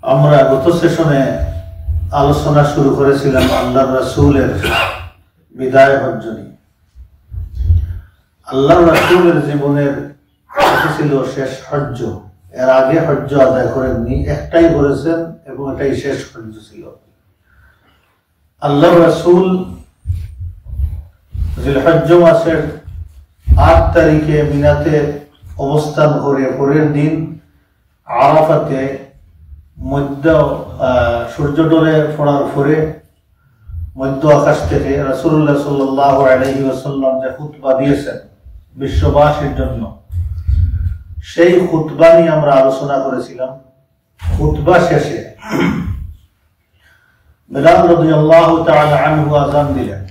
আমরা গত সেশনে আলোচনা শুরু করেছিলাম আল্লাহর রাসূলের বিদায় হজ্জ নিয়ে। আল্লাহর রাসূলের জীবনের এটি ছিল শেষ হজ্জ। এর আগে হজ্জ আদায় করেননি, একটাই করেছেন এবং এটাই শেষ হজ্জ ছিল। আল্লাহর রাসূল জিলহজ্জ মাসের ৮ তারিখে মিনাতে অবস্থান করে পরের দিন আরাফাতে মধ্য সূর্যোদয় পড়ার পরে মধ্য আকাশ থেকে রাসূলুল্লাহ সাল্লাল্লাহু আলাইহি ওয়াসাল্লাম যে খুতবা দিয়েছেন বিশ্ববাসীর জন্য, সেই খুতবা নিয়ে আমরা আলোচনা করেছিলাম। খুতবা শেষে বিলাল রাদিয়াল্লাহু তাআলা আনহু আযান দিলেন।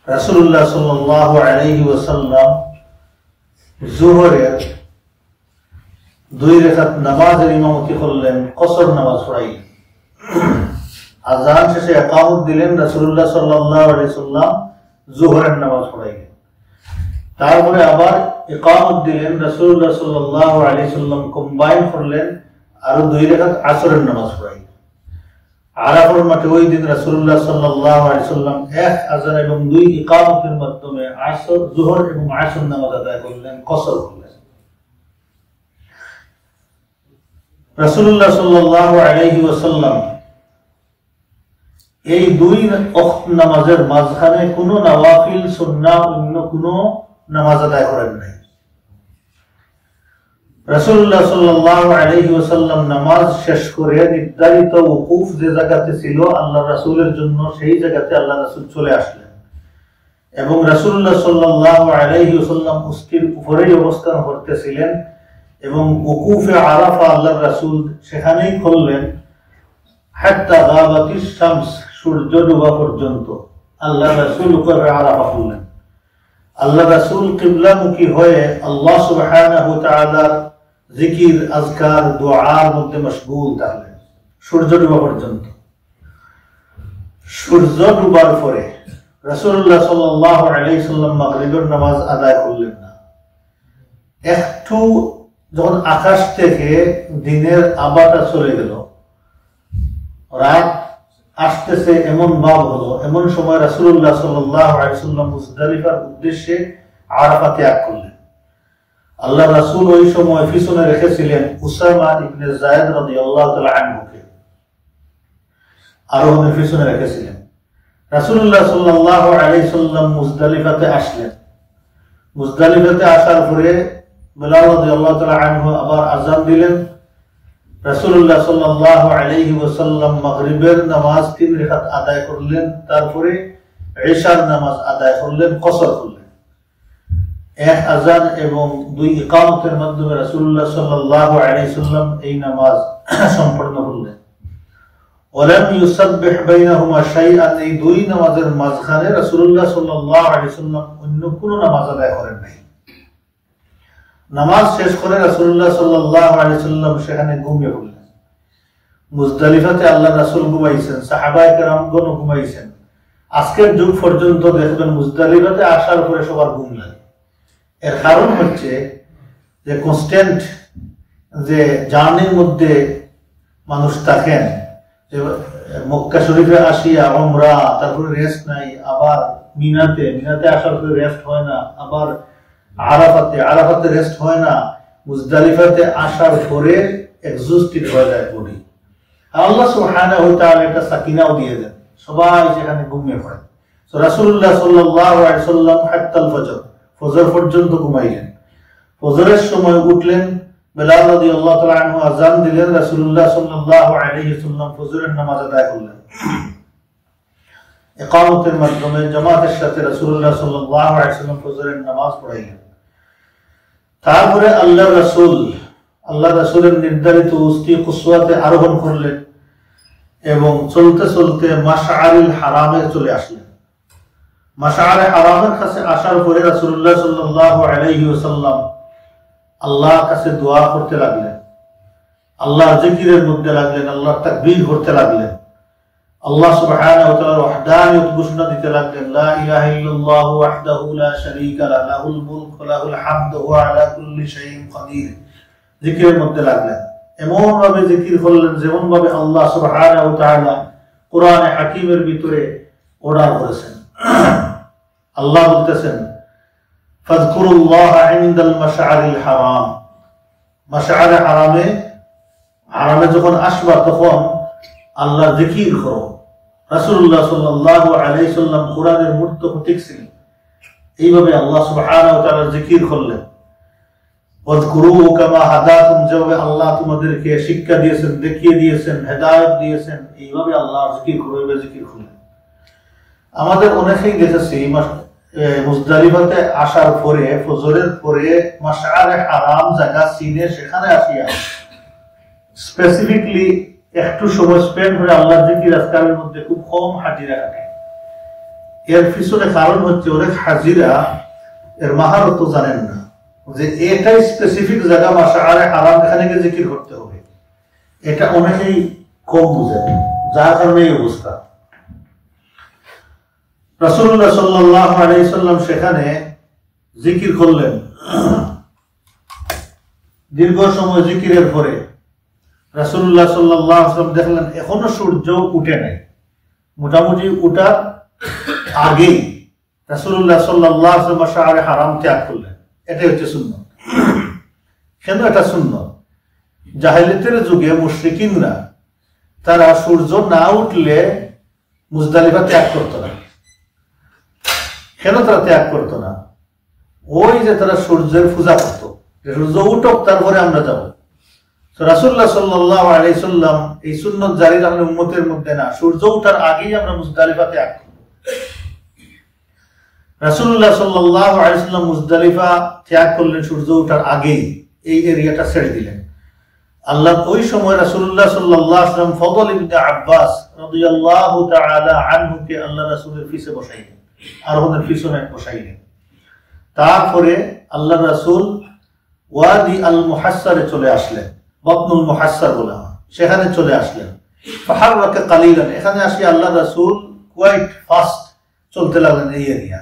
রাসূলুল্লাহ সাল্লাল্লাহু আলাইহি ওয়াসাল্লাম যোহরের 2 রাকাত নামাজের ইমামতি করলেন, কসর নামাজ পড়াইলেন। আযান শেষে ইকামত দিলেন, রাসূলুল্লাহ সাল্লাল্লাহু আলাইহি ওয়াসাল্লাম যোহরের নামাজ পড়াইলেন। তারপরে আবার ইকামত দিলেন, রাসূলুল্লাহ সাল্লাল্লাহু আলাইহি ওয়াসাল্লাম কম্বাইন করলেন, আরো 2 রাকাত আসরের নামাজ পড়াইলেন। আরাফার মাঠে ওই দিন রাসূলুল্লাহ সাল্লাল্লাহু আলাইহি ওয়াসাল্লাম এক আযান এবং 2 ইকামতের মাধ্যমে আসর, যোহর এবং আসর নামাজ আদায় করলেন, কসর করলেন। রাসূলুল্লাহ সাল্লাল্লাহু আলাইহি ওয়াসাল্লাম এই 2 ওয়াক্ত নামাজের মাঝখানে কোনো নওয়াফিল সুন্নাহ অন্য কোনো নামাজ আদায় করেন নাই। রাসূলুল্লাহ সাল্লাল্লাহু আলাইহি ওয়াসাল্লাম নামাজ শেষ করে নির্ধারিত ওকুফ যে জায়গাতে ছিল আল্লাহর রাসূলের জন্য, সেই জায়গাতে আল্লাহ রাসূল চলে আসলেন এবং রাসূলুল্লাহ সাল্লাল্লাহু আলাইহি ওয়াসাল্লাম উস্তির উপরেই অবস্থান করতেছিলেন এবং ওকুফে আরাফা আল্লাহর রাসূল সেখানেই করলেন হাত্তা গাবাতিশ শামস, সূর্য ডোবা পর্যন্ত আল্লাহর রাসূল উপরে আরাফা করলেন। আল্লাহ রাসূল কিবলামুখী হয়ে আল্লাহ সুবহানাহু ওয়া তাআলার জিকির, আজকার, দুআর মধ্যে মশগুল থাকলেন সূর্য ডোবা পর্যন্ত। সূর্য ডোবার পরে রাসূলুল্লাহ সাল্লাল্লাহু আলাইহি ওয়াসাল্লাম মাগরিবের নামাজ আদায় করলেন না। একটু যখন আকাশ থেকে দিনের আভাটা চলে গেল, রাত আসতেছে এমন ভাব হলো, এমন সময় রাসূলুল্লাহ সাল্লাল্লাহু আলাইহি ওয়াসাল্লাম মুজদালিফার উদ্দেশ্যে আরাফা ত্যাগ করলেন। আল্লাহ রাসূল ওই সময় পিছনে রেখেছিলেন উসামা ইবনে যায়েদ রাদিয়াল্লাহু তাআলা আনহুকে, আরোহণের পিছনে রেখেছিলেন। রাসূলুল্লাহ সাল্লাল্লাহু আলাইহি ওয়াসাল্লাম মুজদালিফাতে আসলেন। মুজদালিফাতে আসার পরে বিলাল রাদিয়াল্লাহু তাআলা আনহু আবার আযান দিলেন। রাসূলুল্লাহ সাল্লাল্লাহু আলাইহি ওয়াসাল্লাম মাগরিবের নামাজ 3 রাকাত আদায় করলেন, তারপরে ইশার নামাজ আদায় করলেন, কসর করলেন। এক আযান এবং 2 ইকামতের মাধ্যমে রাসূলুল্লাহ সাল্লাল্লাহু আলাইহি ওয়াসাল্লাম এই নামাজ সম্পন্ন করলেন। ওয়ালাম ইউসাব্বিহ বাইনাহুমা শাইআন, এই 2 নামাজের মাঝখানে রাসূলুল্লাহ সাল্লাল্লাহু আলাইহি ওয়াসাল্লাম অন্য কোনো নামাজ আদায় করেন নাই। নামাজ শেষ করে রাসূলুল্লাহ সাল্লাল্লাহু আলাইহি ওয়াসাল্লাম সেখানে ঘুমিয়ে পড়লেন। মুজদালিফাতে আল্লাহ রাসূল ঘুমাইছেন, সাহাবায়ে কেরামগণ ঘুমাইছেন। আজকের যুগ পর্যন্ত দেখবেন মুজদালিফাতে আসার পরে সবার ঘুম লাগে। এর কারণ হচ্ছে যে কনস্ট্যান্ট যে জার্নির মধ্যে মানুষ থাকেন, যে মক্কা শরীফে আসিয়া উমরা, তারপরে রেস্ট নাই, আবার মিনাতে আসার পরে রেস্ট হয় না, আবার আরাফাতে রেস্ট হয় না, মুজদালিফাতে আসার পরে এক্সস্টেড হয়ে যায় বডি। আল্লাহ সুবহানাহু ওয়া তাআলা একটা সাকিনাও দিয়ে দেন, সবাই সেখানে ঘুমিয়ে পড়ে। তো রাসূলুল্লাহ সাল্লাল্লাহু আলাইহি ওয়াসাল্লাম হাত্তাল ফজর, ফজর পর্যন্ত ঘুমাইলেন। ফজরের সময় উঠলেন, বিলাল রাদিয়াল্লাহু তাআলা আনহু আযান দিলেন, রাসূলুল্লাহ সাল্লাল্লাহু আলাইহি ওয়াসাল্লাম ফজরের নামাজ আদায় করলেন। ইকামতের মাধ্যমে জামাতের সাথে রাসূলুল্লাহ সাল্লাল্লাহু আলাইহি ওয়াসাল্লাম ফজরের নামাজ পড়াইলেন। তারপরে আল্লাহ রাসূলের নির্ধারিত উস্তি কুসওয়াতে আরোহণ করলেন এবং চলতে চলতে মাশআরিল হারামে চলে আসলেন। মাশআরে হারামের কাছে আসার পরে রাসূলুল্লাহ সাল্লাল্লাহু আলাইহি ওয়াসাল্লাম আল্লাহর কাছে দোয়া করতে লাগলেন, আল্লাহর জিকিরের মধ্যে লাগলেন, আল্লাহর তাকবীর করতে লাগলেন, আল্লাহ সুবহানাহু ওয়া তাআলার ওয়াহদানিয়ত ঘোষণা দিতে লাগলেন। লা ইলাহা ইল্লাল্লাহু ওয়াহদাহু লা শারীকা লাহু, লাহুল মুলকু ওয়া লাহুল হামদু ওয়া হুয়া আলা কুল্লি শাইইন কাদির। জিকিরের মধ্যে লাগলেন। এমন ভাবে জিকির করলেন যেমন ভাবে আল্লাহ সুবহানাহু ওয়া তাআলা কোরআনে হাকিমের ভিতরে অর্ডার করেছেন। আল্লাহ বলতেছেন ফাযকুরুল্লাহা ইনদাল মাশআরিল হারাম, মাশআরে হারামে যখন আসবা তখন আল্লাহ জিকির করো। রাসূলুল্লাহ সাল্লাল্লাহু আলাইহি সাল্লাম কোরআনের মূর্ত প্রতীক ছিলেন, এইভাবে আল্লাহ সুবহানাহু ওয়া তাআলা জিকির করলেন। ওয়াজকুরুহু কামা হাদাকুম, যেভাবে আল্লাহ তোমাদেরকে শিক্ষা দিয়েছেন, দেখিয়ে দিয়েছেন, হেদায়েত দিয়েছেন, এইভাবে আল্লাহ জিকির করো, এইভাবে জিকির করলেন। আমাদের অনেকেই দেখেছি মুজদালিফাতে আসার পরে ফজরের পরে মাশআরে হারাম জায়গা চিনে সেখানে আসিয়া স্পেসিফিকলি একটু সময় স্পেন্ড করে আল্লাহর জিকির আজকারের মধ্যে খুব কম হাজিরা কাটে। এর পিছনে কারণ হচ্ছে অনেক হাজিরা এর মাহারত জানেন না যে এটাই স্পেসিফিক জায়গা মাশআরে হারাম, এখানে গিয়ে জিকির করতে হবে, এটা অনেকেই কম বুঝেন, যার কারণে এই অবস্থা। রাসূলুল্লাহ সাল্লাল্লাহু আলাইহি সাল্লাম সেখানে জিকির করলেন। দীর্ঘ সময় জিকিরের পরে রাসূলুল্লাহ সাল্লাল্লাহু আলাইহি সাল্লাম দেখলেন এখনো সূর্য উঠে নাই, মোটামুটি উঠার আগেই রাসূলুল্লাহ সাল্লাল্লাহু আলাইহি ওয়াসাল্লাম মাশআরে হারাম ত্যাগ করলেন। এটাই হচ্ছে সুন্নাত। কেন এটা সুন্নাত? জাহেলিয়াতের যুগে মুশরিকিনরা তারা সূর্য না উঠলে মুজদালিফা ত্যাগ করতো না। কেন তারা ত্যাগ করতো না? ওই যে তারা সূর্যের পূজা করতো, সূর্য উঠক তারপরে আমরা যাব। রাসূলুল্লাহ সাল্লাল্লাহু আলাইহি সাল্লাম এই সুন্নাত জারি রাখলেন উম্মতের মধ্যে, না, সূর্য ওঠার আগেই আমরা মুজদালিফা ত্যাগ করব। রাসূলুল্লাহ সাল্লাল্লাহু আলাইহি সাল্লাম মুজদালিফা ত্যাগ করলেন সূর্য ওঠার আগেই, এই এরিয়াটা ছেড়ে দিলেন। আল্লাহ ওই সময় রাসূলুল্লাহ সাল্লাল্লাহু আলাইহি সাল্লাম ফদল ইবনে আব্বাস রাদিয়াল্লাহু তাআলা আনহুকে আল্লাহ রাসূলের পিছে বসাইলেন, আর ওদের পিছনে বসাইলেন। তারপরে আল্লাহ রাসূল ওয়াদি আল মুহাসসারে চলে আসলেন, বতনুল মুহাসসার বলা হয়, সেখানে চলে আসলেন। ফাহাররাকা কালিলান, এখানে আসি আল্লাহ রাসূল কোয়াইট ফাস্ট চলতে লাগলেন এই এরিয়া।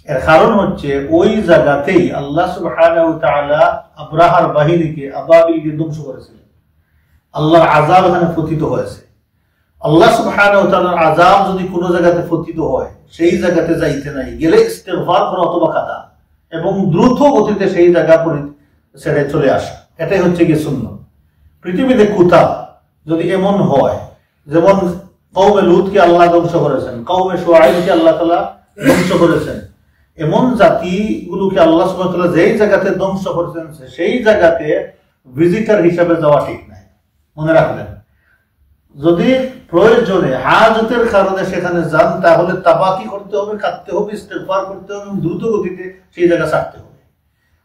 এর কারণ হচ্ছে ওই জায়গাতেই আল্লাহ সুবহানাহু ওয়া তাআলা আবরাহার বাহিনীকে, আবাবিলকে ধ্বংস করেছিলেন। আল্লাহর আযাব এখানে পতিত হয়েছে। আল্লাহ সুবহানাহু ওয়া তাআলার আযাব যদি কোনো জায়গাতে পতিত হয়, সেই জায়গাতে যাইতে নাই, গেলে ইস্তিগফার করা অথবা কাদা, এবং দ্রুত গতিতে সেই জায়গা ছেড়ে চলে আসা, এটাই হচ্ছে কি সুন্নাত। পৃথিবীতে কোথাও যদি এমন হয়, যেমন কওমে লূতকে আল্লাহ ধ্বংস করেছেন, কওমে শুআইবকে আল্লাহ তাআলা ধ্বংস করেছেন, এমন জাতিগুলোকে আল্লাহ সুবহানাহু ওয়া তাআলা যেই জায়গাতে ধ্বংস করেছেন সেই জায়গাতে ভিজিটর হিসাবে যাওয়া ঠিক নাই। মনে রাখবেন, যদি প্রয়োজনে হাজতের কারণে সেখানে যান তাহলে তাবাকি করতে হবে, কাটতে হবে, ইস্তিগফার করতে হবে, দ্রুত গতিতে সেই জায়গা ছাড়তে হবে।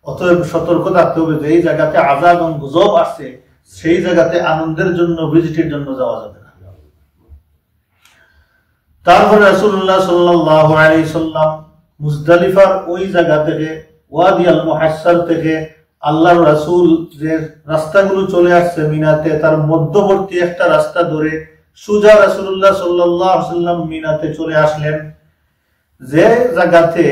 অতএব সতর্ক থাকতে হবে যে এই জায়গাতে আযাব এবং গজব আসছে, সেই জায়গাতে আনন্দের জন্য, ভিজিটের জন্য যাওয়া যাবে না। তারপরে রাসূলুল্লাহ সাল্লাল্লাহু আলাইহি সাল্লাম মুজদালিফার ওই জায়গা থেকে, ওয়াদি আল মুহাসসার থেকে আল্লাহর রাসূল যে রাস্তাগুলো চলে আসছে মিনাতে, তার মধ্যবর্তী একটা রাস্তা ধরে সোজা রাসূলুল্লাহ সাল্লাল্লাহু আলাইহি সাল্লাম মিনাতে চলে আসলেন। যে জায়গাতে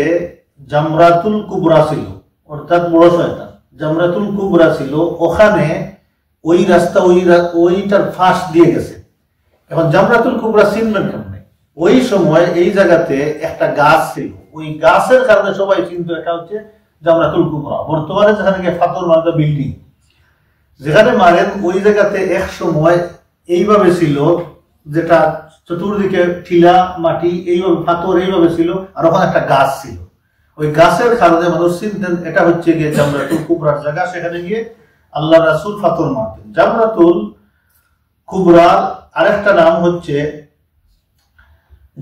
জামরাতুল কুবরা ছিল, অর্থাৎ বড় শয়তান জামরাতুল কুবরা ছিল, ওখানে ওই রাস্তা ওইটার ফাঁস দিয়ে গেছে। এখন জামরাতুল কুবরা চিনবেন কেমনে? ওই সময় এই জায়গাতে একটা গাছ ছিল, ওই গাছের কারণে সবাই চিনতো এটা হচ্ছে জামরাতুল কুবরা। বর্তমানে যেখানে গিয়ে ফাতর মার্কা বিল্ডিং যেখানে মারেন, ওই জায়গাতে এক সময় এইভাবে ছিল, যেটা চতুর্দিকে ঠিলা মাটি, এইভাবে ফাতর এইভাবে ছিল, আর ওখানে একটা গাছ ছিল। ওই গাছের কারণে মানুষ চিনতেন এটা হচ্ছে গিয়ে জামরাতুল কুবরার জায়গা, সেখানে গিয়ে আল্লাহ রাসূল ফাতর মারতেন। জামরাতুল কুবরার আরেকটা নাম হচ্ছে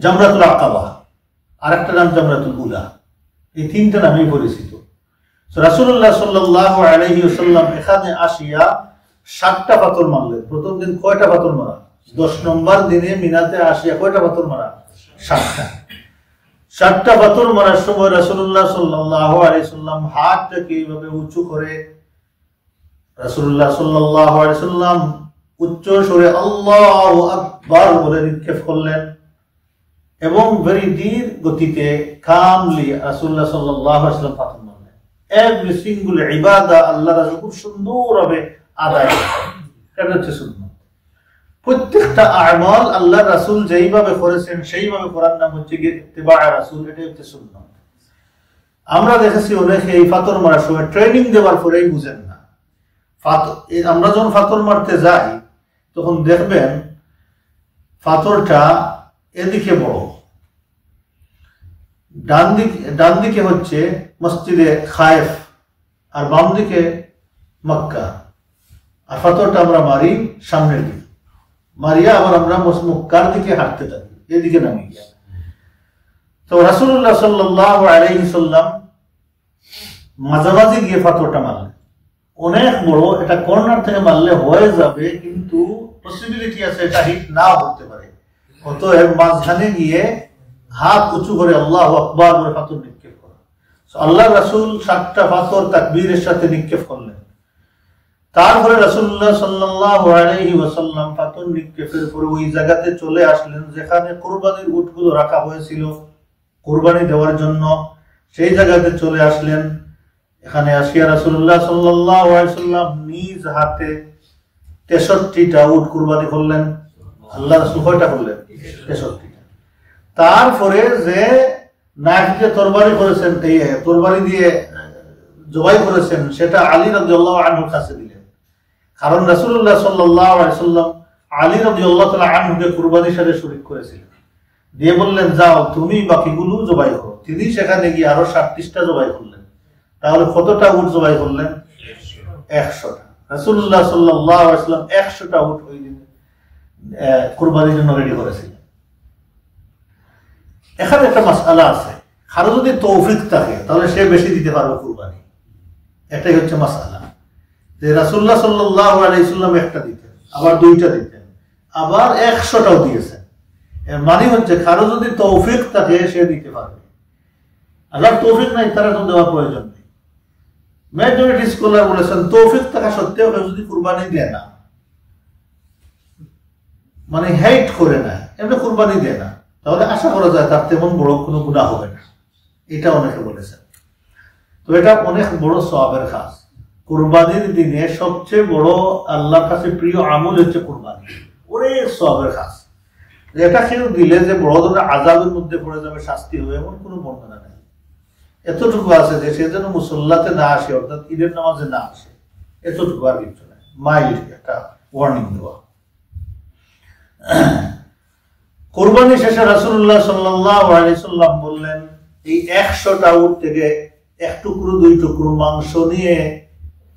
জামরাতুল আকাবা, আরেকটা নাম জামরাতুল উলা, এই তিনটা নামেই পরিচিত। রাসূলুল্লাহ সাল্লাল্লাহু আলাইহি ওয়াসাল্লাম এখানে আসিয়া 7টা পাথর মারলেন। প্রথম দিন কয়টা পাথর মারা? 10 নম্বর দিনে মিনাতে আসিয়া কয়টা পাথর মারা? 7টা। 7টা পাথর মারার সময় রাসূলুল্লাহ সাল্লাল্লাহু আলাইহি ওয়াসাল্লাম হাতটাকে এইভাবে উঁচু করে রাসূলুল্লাহ সাল্লাল্লাহু আলাইহি ওয়াসাল্লাম উচ্চ স্বরে আল্লাহু আকবার বলে নিক্ষেপ করলেন, এবং ভেরি ধীর গতিতে কামলি রাসূলুল্লাহ সাল্লাল্লাহু আলাইহি ওয়াসাল্লাম পাথর এভরি সিঙ্গুল ইবাদা আল্লাহ রাসূল খুব সুন্দরভাবে আদায় করতেন। এটা হচ্ছে সুন্নাত। প্রত্যেকটা আমাল আল্লাহ রাসূল যেইভাবে করেছেন সেইভাবে করার নাম হচ্ছে ইত্তিবা রাসূল, এটা হচ্ছে সুন্নাত। আমরা দেখেছি অনেকে এই ফাতর মারার সময় ট্রেনিং দেওয়ার পরেই বুঝেন না। আমরা যখন ফাতর মারতে যাই তখন দেখবেন ফাতরটা এদিকে বড়, ডান দিকে হচ্ছে মসজিদে খায়েফ আর বাম দিকে মক্কা, আর ফাতরটা আমরা মারি সামনের দিকে, মারিয়া আবার আমরা মক্কার দিকে হাঁটতে থাকি, এদিকে নামি গিয়া। তো রাসূলুল্লাহ সাল্লাল্লাহু আলাইহি সাল্লাম মাঝামাঝি গিয়ে ফাতরটা মারলেন। অনেক বড়, এটা কর্নার থেকে মারলে হয়ে যাবে, কিন্তু পসিবিলিটি আছে এটা হিট নাও হতে পারে। অতএব মাঝখানে গিয়ে হাত উঁচু করে আল্লাহু আকবার বলে ফাতর নিক্ষেপ করা। আল্লাহ রাসূল 7টা ফাতর তাকবীরের সাথে নিক্ষেপ করলেন। তারপরে রাসূলুল্লাহ সাল্লাল্লাহু আলাইহি ওয়াসাল্লাম ফাতর নিক্ষেপের পরে ওই জায়গাতে চলে আসলেন যেখানে কুরবানির উটগুলো রাখা হয়েছিল কুরবানি দেওয়ার জন্য। সেই জায়গাতে চলে আসলেন। এখানে আসিয়া রাসূলুল্লাহ সাল্লাল্লাহু আলাইহি ওয়াসাল্লাম নিজ হাতে 63টা উট কুরবানি করলেন। আল্লাহ রাসূল কয়টা করলেন? 63টা। তারপরে যে নাফিকে তরবারি করেছেন, এই তরবারি দিয়ে জবাই করেছেন, সেটা আলী রাদিয়াল্লাহু আনহুর কাছে দিলেন। কারণ রাসূলুল্লাহ সাল্লাল্লাহু আলাইহি ওয়াসাল্লাম আলী রাদিয়াল্লাহু তাআলা আনহুকে কুরবানির সাথে শরীক করেছিলেন। দিয়ে বললেন, যাও তুমি বাকিগুলো জবাই করো। তিনি সেখানে গিয়ে আরো 37টা জবাই করলেন। তাহলে কতটা উট জবাই করলেন? 100টা। রাসূলুল্লাহ সাল্লাল্লাহু আলাইহি ওয়াসাল্লাম 100টা উট ওই দিন কুরবানির জন্য রেডি করেছিলেন। এখানে একটা মাসআলা আছে, কারো যদি তৌফিক থাকে তাহলে সে বেশি দিতে পারবে কুরবানি। এটাই হচ্ছে মাসআলা, যে রাসূলুল্লাহ সাল্লাল্লাহু আলাইহি ওয়াসাল্লাম একটা দিতেন, আবার 2টা দিতেন, আবার 100টাও দিয়েছেন। এর মানে হচ্ছে কারো যদি তৌফিক থাকে সে দিতে পারবে। আল্লাহর তৌফিক নাই, তারা তো দেওয়ার প্রয়োজন নেই। মেজরিটি স্কলার বলেছেন তৌফিক থাকা সত্ত্বেও কেউ যদি কুরবানি দেয় না, মানে হেট করে না, এমনি কুরবানি দেয় না, তাহলে আশা করা যায় তার তেমন বড় কোনো গুনাহ হবে না। এটা অনেকে বলেছেন। তো এটা অনেক বড় সওয়াবের কাজ। কুরবানির দিনে সবচেয়ে বড় আল্লাহর কাছে প্রিয় আমল হচ্ছে কুরবানি, অনেক সওয়াবের কাজ। এটা কেউ দিলে যে বড় ধরনের আযাবের মধ্যে পড়ে যাবে, শাস্তি হবে, এমন কোনো বর্ণনা নেই। এতটুকু আছে যে সে যেন মুসল্লাতে না আসে, অর্থাৎ ঈদের নামাজে না আসে, এতটুকু আর কিছু নেই। মাইল্ড একটা ওয়ার্নিং দেওয়া। কুরবানি শেষে রাসূলুল্লাহ সাল্লাল্লাহু আলাইহি ওয়াসাল্লাম বললেন, এই 100টা উট থেকে 1 টুকরো 2 টুকরো মাংস নিয়ে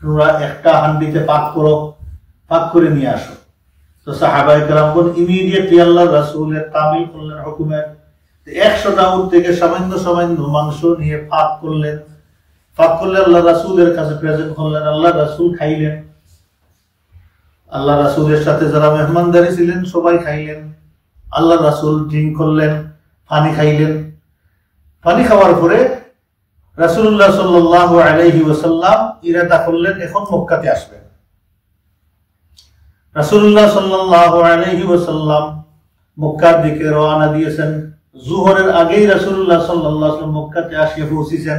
তোমরা একটা হান্ডিতে পাক করো, পাক করে নিয়ে আসো। তো সাহাবায়ে কেরামগণ ইমিডিয়েটলি আল্লাহর রাসূলের তামিল করলেন হুকুমের। 100টা উট থেকে সামান্য সামান্য মাংস নিয়ে পাক করলেন। পাক করলে আল্লাহ রাসূলের কাছে প্রেজেন্ট করলেন। আল্লাহ রাসূল খাইলেন। আল্লাহ রাসূলের সাথে যারা মেহমানদারি ছিলেন সবাই খাইলেন। আল্লাহ রাসূল ড্রিঙ্ক করলেন, পানি খাইলেন। পানি খাওয়ার পরে রাসূলুল্লাহ সাল্লাল্লাহু আলাইহি ওয়াসাল্লাম ইরাদা করলেন এখন মক্কাতে আসবেন। রাসূলুল্লাহ সাল্লাল্লাহু আলাইহি ওয়াসাল্লাম মক্কার দিকে রওনা দিয়েছেন। জোহরের আগেই রাসূলুল্লাহ সাল্লাল্লাহু আলাইহি ওয়াসাল্লাম মক্কাতে আসিয়া পৌঁছেছেন।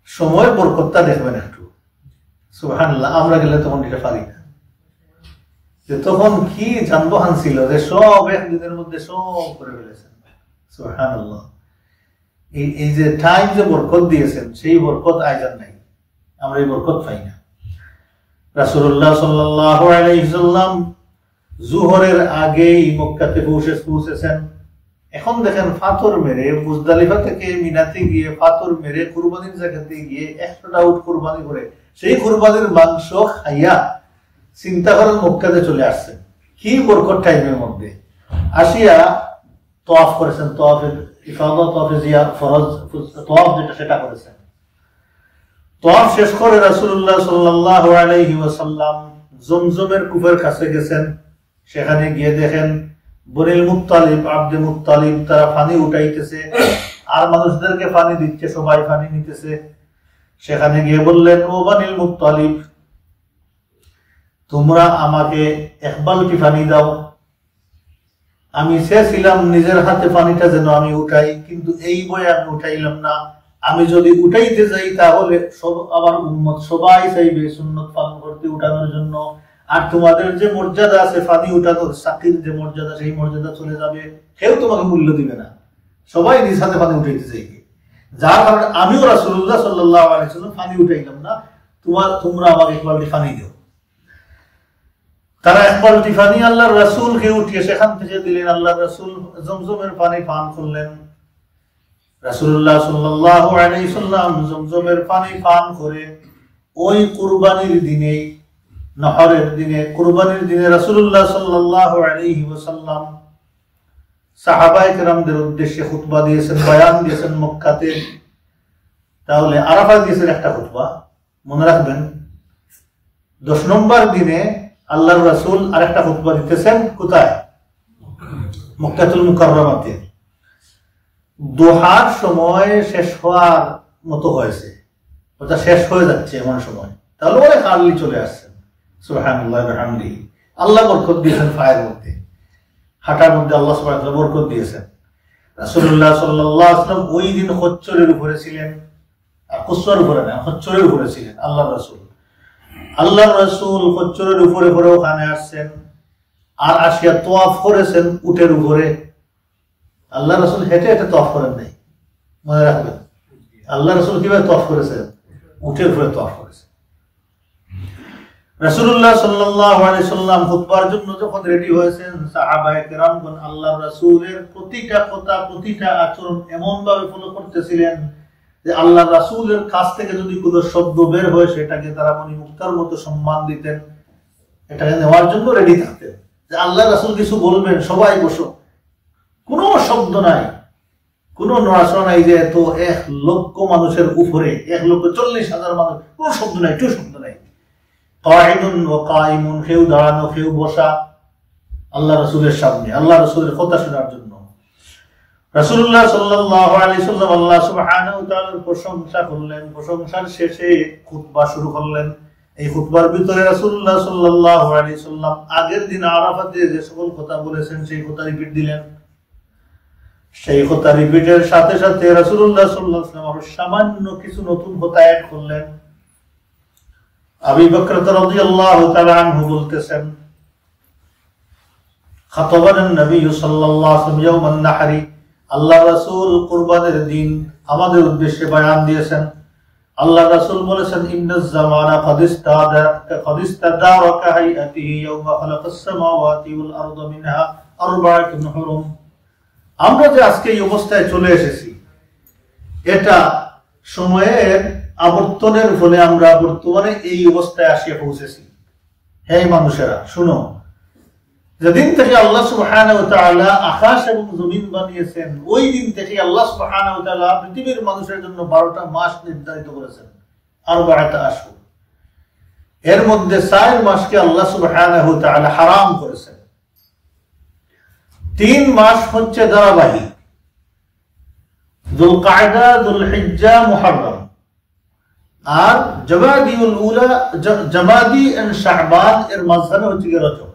সময় বরকতটা দেখবেন একটু, সুবহানাল্লাহ। আমরা গেলে তখন এটা পারি না, যে তখন কি যানবাহন ছিল যে সব একদিনের মধ্যে সব করে ফেলেছেন। সুবহানাল্লাহ। এই যে টাইম যে বরকত দিয়েছেন, সেই বরকত আইজান নাই, আমরা এই বরকত পাই না। রাসূলুল্লাহ সাল্লাল্লাহু আলাইহি ওয়াসাল্লাম জোহরের আগেই মক্কাতে পৌঁছেছেন। এখন দেখেন পাথর মেরে মুজদালিফা থেকে মিনাতে গিয়ে পাথর মেরে কুরবানির জায়গাতে গিয়ে 100টা উট কুরবানি করে সেই কুরবানির মাংস খাইয়া চিন্তা করেন মক্কাতে চলে আসছেন। কি বরকত টাইমের মধ্যে আসিয়া তওয়াফ করেছেন, তওয়াফের ইফাদা, তওয়াফে জিয়ারত, ফরজ তওয়াফ যেটা সেটা করেছেন। তওয়াফ শেষ করে রাসূলুল্লাহ সাল্লাল্লাহু আলাইহি ওয়াসাল্লাম জমজমের কূপের কাছে গেছেন। সেখানে গিয়ে দেখেন বনিল মুত্তালিব, আব্দে মুত্তালিব তারা পানি উঠাইতেছে আর মানুষদেরকে পানি দিচ্ছে, সবাই পানি নিতেছে। সেখানে গিয়ে বললেন, ও বনিল মুত্তালিব, তোমরা আমাকে 1 বালতি পানি দাও। আমি চেয়েছিলাম নিজের হাতে পানিটা যেন আমি উঠাই, কিন্তু এই বয়ে আমি উঠাইলাম না। আমি যদি উঠাইতে যাই তাহলে সব আমার উম্মত সবাই চাইবে সুন্নত পালন করতে, উঠানোর জন্য। আর তোমাদের যে মর্যাদা আছে ফানি উঠানোর সাকির যে মর্যাদা, সেই মর্যাদা চলে যাবে, কেউ তোমাকে মূল্য দিবে না, সবাই নিজ হাতে ফানি উঠাইতে চাইবে। যার কারণে আমিও রাসূলুল্লাহ সাল্লাল্লাহু আলাইহি ওয়াসাল্লাম ফানি উঠাইলাম না, তোমরা আমাকে এক বালতি ফানি দিও। তারা এক বালতি পানি আল্লাহর রাসূলকে উঠিয়ে সেখান থেকে দিলেন। আল্লাহর রাসূল জমজমের পানি পান করলেন। রাসূলুল্লাহ সাল্লাল্লাহু আলাইহি ওয়াসাল্লাম জমজমের পানি পান করে ওই কুরবানির দিনে, নহরের দিনে, কুরবানির দিনে রাসূলুল্লাহ সাল্লাল্লাহু আলাইহি ওয়াসাল্লাম সাহাবায়ে কেরামদের উদ্দেশ্যে খুতবা দিয়েছেন, বয়ান দিয়েছেন মক্কাতে। তাহলে আরাফা দিয়েছেন একটা খুতবা, মনে রাখবেন। 10 নম্বর দিনে আল্লাহর রাসূল আরেকটা খুতবা দিতেছেন কোথায়? মক্কাতুল মুকাররমাতে। দুহার সময় শেষ হওয়ার মতো হয়েছে, ওটা শেষ হয়ে যাচ্ছে এমন সময়, তাহলে অনেক আর্লি চলে আসছেন। সুবহানাল্লাহ ওয়া বিহামদিহি। আল্লাহ বরকত দিয়েছেন পায়ের মধ্যে, হাঁটার মধ্যে আল্লাহ সুবহানাহু ওয়া তাআলা বরকত দিয়েছেন। রাসূলুল্লাহ সাল্লাল্লাহু আলাইহি ওয়াসাল্লাম ওই দিন খচ্চরের উপরে ছিলেন, আর কুসওয়ার উপরে না, খচ্চরের উপরে ছিলেন আল্লাহর রাসূল। আল্লাহর রাসূল খচ্চরের উপরে করে ওখানে আসছেন, আর আসিয়া তওয়াফ করেছেন উটের উপরে। আল্লাহর রাসূল হেঁটে হেঁটে তওয়াফ করেন নাই, মনে রাখবেন। আল্লাহর রাসূল কিভাবে তওয়াফ করেছেন? উটের উপরে তওয়াফ করেছেন। রাসূলুল্লাহ সাল্লাল্লাহু আলাইহি সাল্লাম খুতবার জন্য যখন রেডি হয়েছেন, সাহাবায়ে কেরামগণ আল্লাহর রাসূলের প্রতিটা কথা, প্রতিটা আচরণ এমন ভাবে ফলো করতেছিলেন যে আল্লাহর রাসূলের কাছ থেকে যদি কোনো শব্দ বের হয় সেটাকে তারা মণিমুক্তার মতো সম্মান দিতেন, এটাকে নেওয়ার জন্য রেডি থাকতেন। যে আল্লাহর রাসূল কিছু বলবেন, সবাই বসো, কোনো শব্দ নাই, কোনো নড়াচড়া নাই। যে এত 1 লক্ষ মানুষের উপরে, 1,40,000 মানুষ, কোনো শব্দ নাই, একটু শব্দ নাই। কাঈদুন ওয়া কাঈমুন, কেউ দাঁড়ানো কেউ বসা আল্লাহ রাসূলের সামনে, আল্লাহ রাসূলের কথা শোনার জন্য। রাসূলুল্লাহ সাল্লাল্লাহু আলাইহি ওয়াসাল্লাম আল্লাহ সুবহানাহু ওয়া তাআলার প্রশংসা করলেন। প্রশংসার শেষে খুতবা শুরু করলেন। এই খুতবার ভিতরে রাসূলুল্লাহ সাল্লাল্লাহু আলাইহি ওয়াসাল্লাম আগের দিন আরাফাতে যে সকল কথা বলেছেন সেই কথা রিপিট দিলেন। সেই কথা রিপিটের সাথে সাথে রাসূলুল্লাহ সাল্লাল্লাহু আলাইহি ওয়াসাল্লাম আরো সামান্য কিছু নতুন কথা অ্যাড করলেন। আবু বকর রাদিয়াল্লাহু তাআলা আনহু বলতেছেন, খাতাবানা নবী সাল্লাল্লাহু আলাইহি ওয়াসাল্লাম ইয়াউমান নাহরি, আল্লাহ রাসূল কুরবানির দিন আমাদের উদ্দেশ্যে বয়ান দিয়েছেন। আল্লাহ রাসূল বলেছেন, ইন্নাজ জামানা ক্বাদ ইস্তাদারা কাহাইয়াতিহি ইয়াওমা খালাকাস সামাওয়াতি ওয়াল আরদা মিনহা আরবা'তুন হুরুম। আমরা যে আজকে এই অবস্থায় চলে এসেছি, এটা সময়ের আবর্তনের ফলে আমরা বর্তমানে এই অবস্থায় আসিয়া পৌঁছেছি। হে মানুষেরা শুনো, যেদিন থেকে আল্লাহ সুবহানাহু ওয়া তাআলা আকাশ এবং জমিন বানিয়েছেন, ওই দিন থেকে আল্লাহ সুবহানাহু ওয়া তাআলা পৃথিবীর মানুষের জন্য 12টা মাস নির্ধারিত করেছেন, আরবা'তা আশহুর। এর মধ্যে 4 মাসকে আল্লাহ সুবহানাহু ওয়া তাআলা হারাম করেছেন। 3 মাস হচ্ছে ধারাবাহিক, যুলকায়দা, যুলহিজ্জা, মুহররম। আর জামাদিউল উলা, জামাদি এন্ড শাবান এর মাঝখানে হচ্ছে রজব।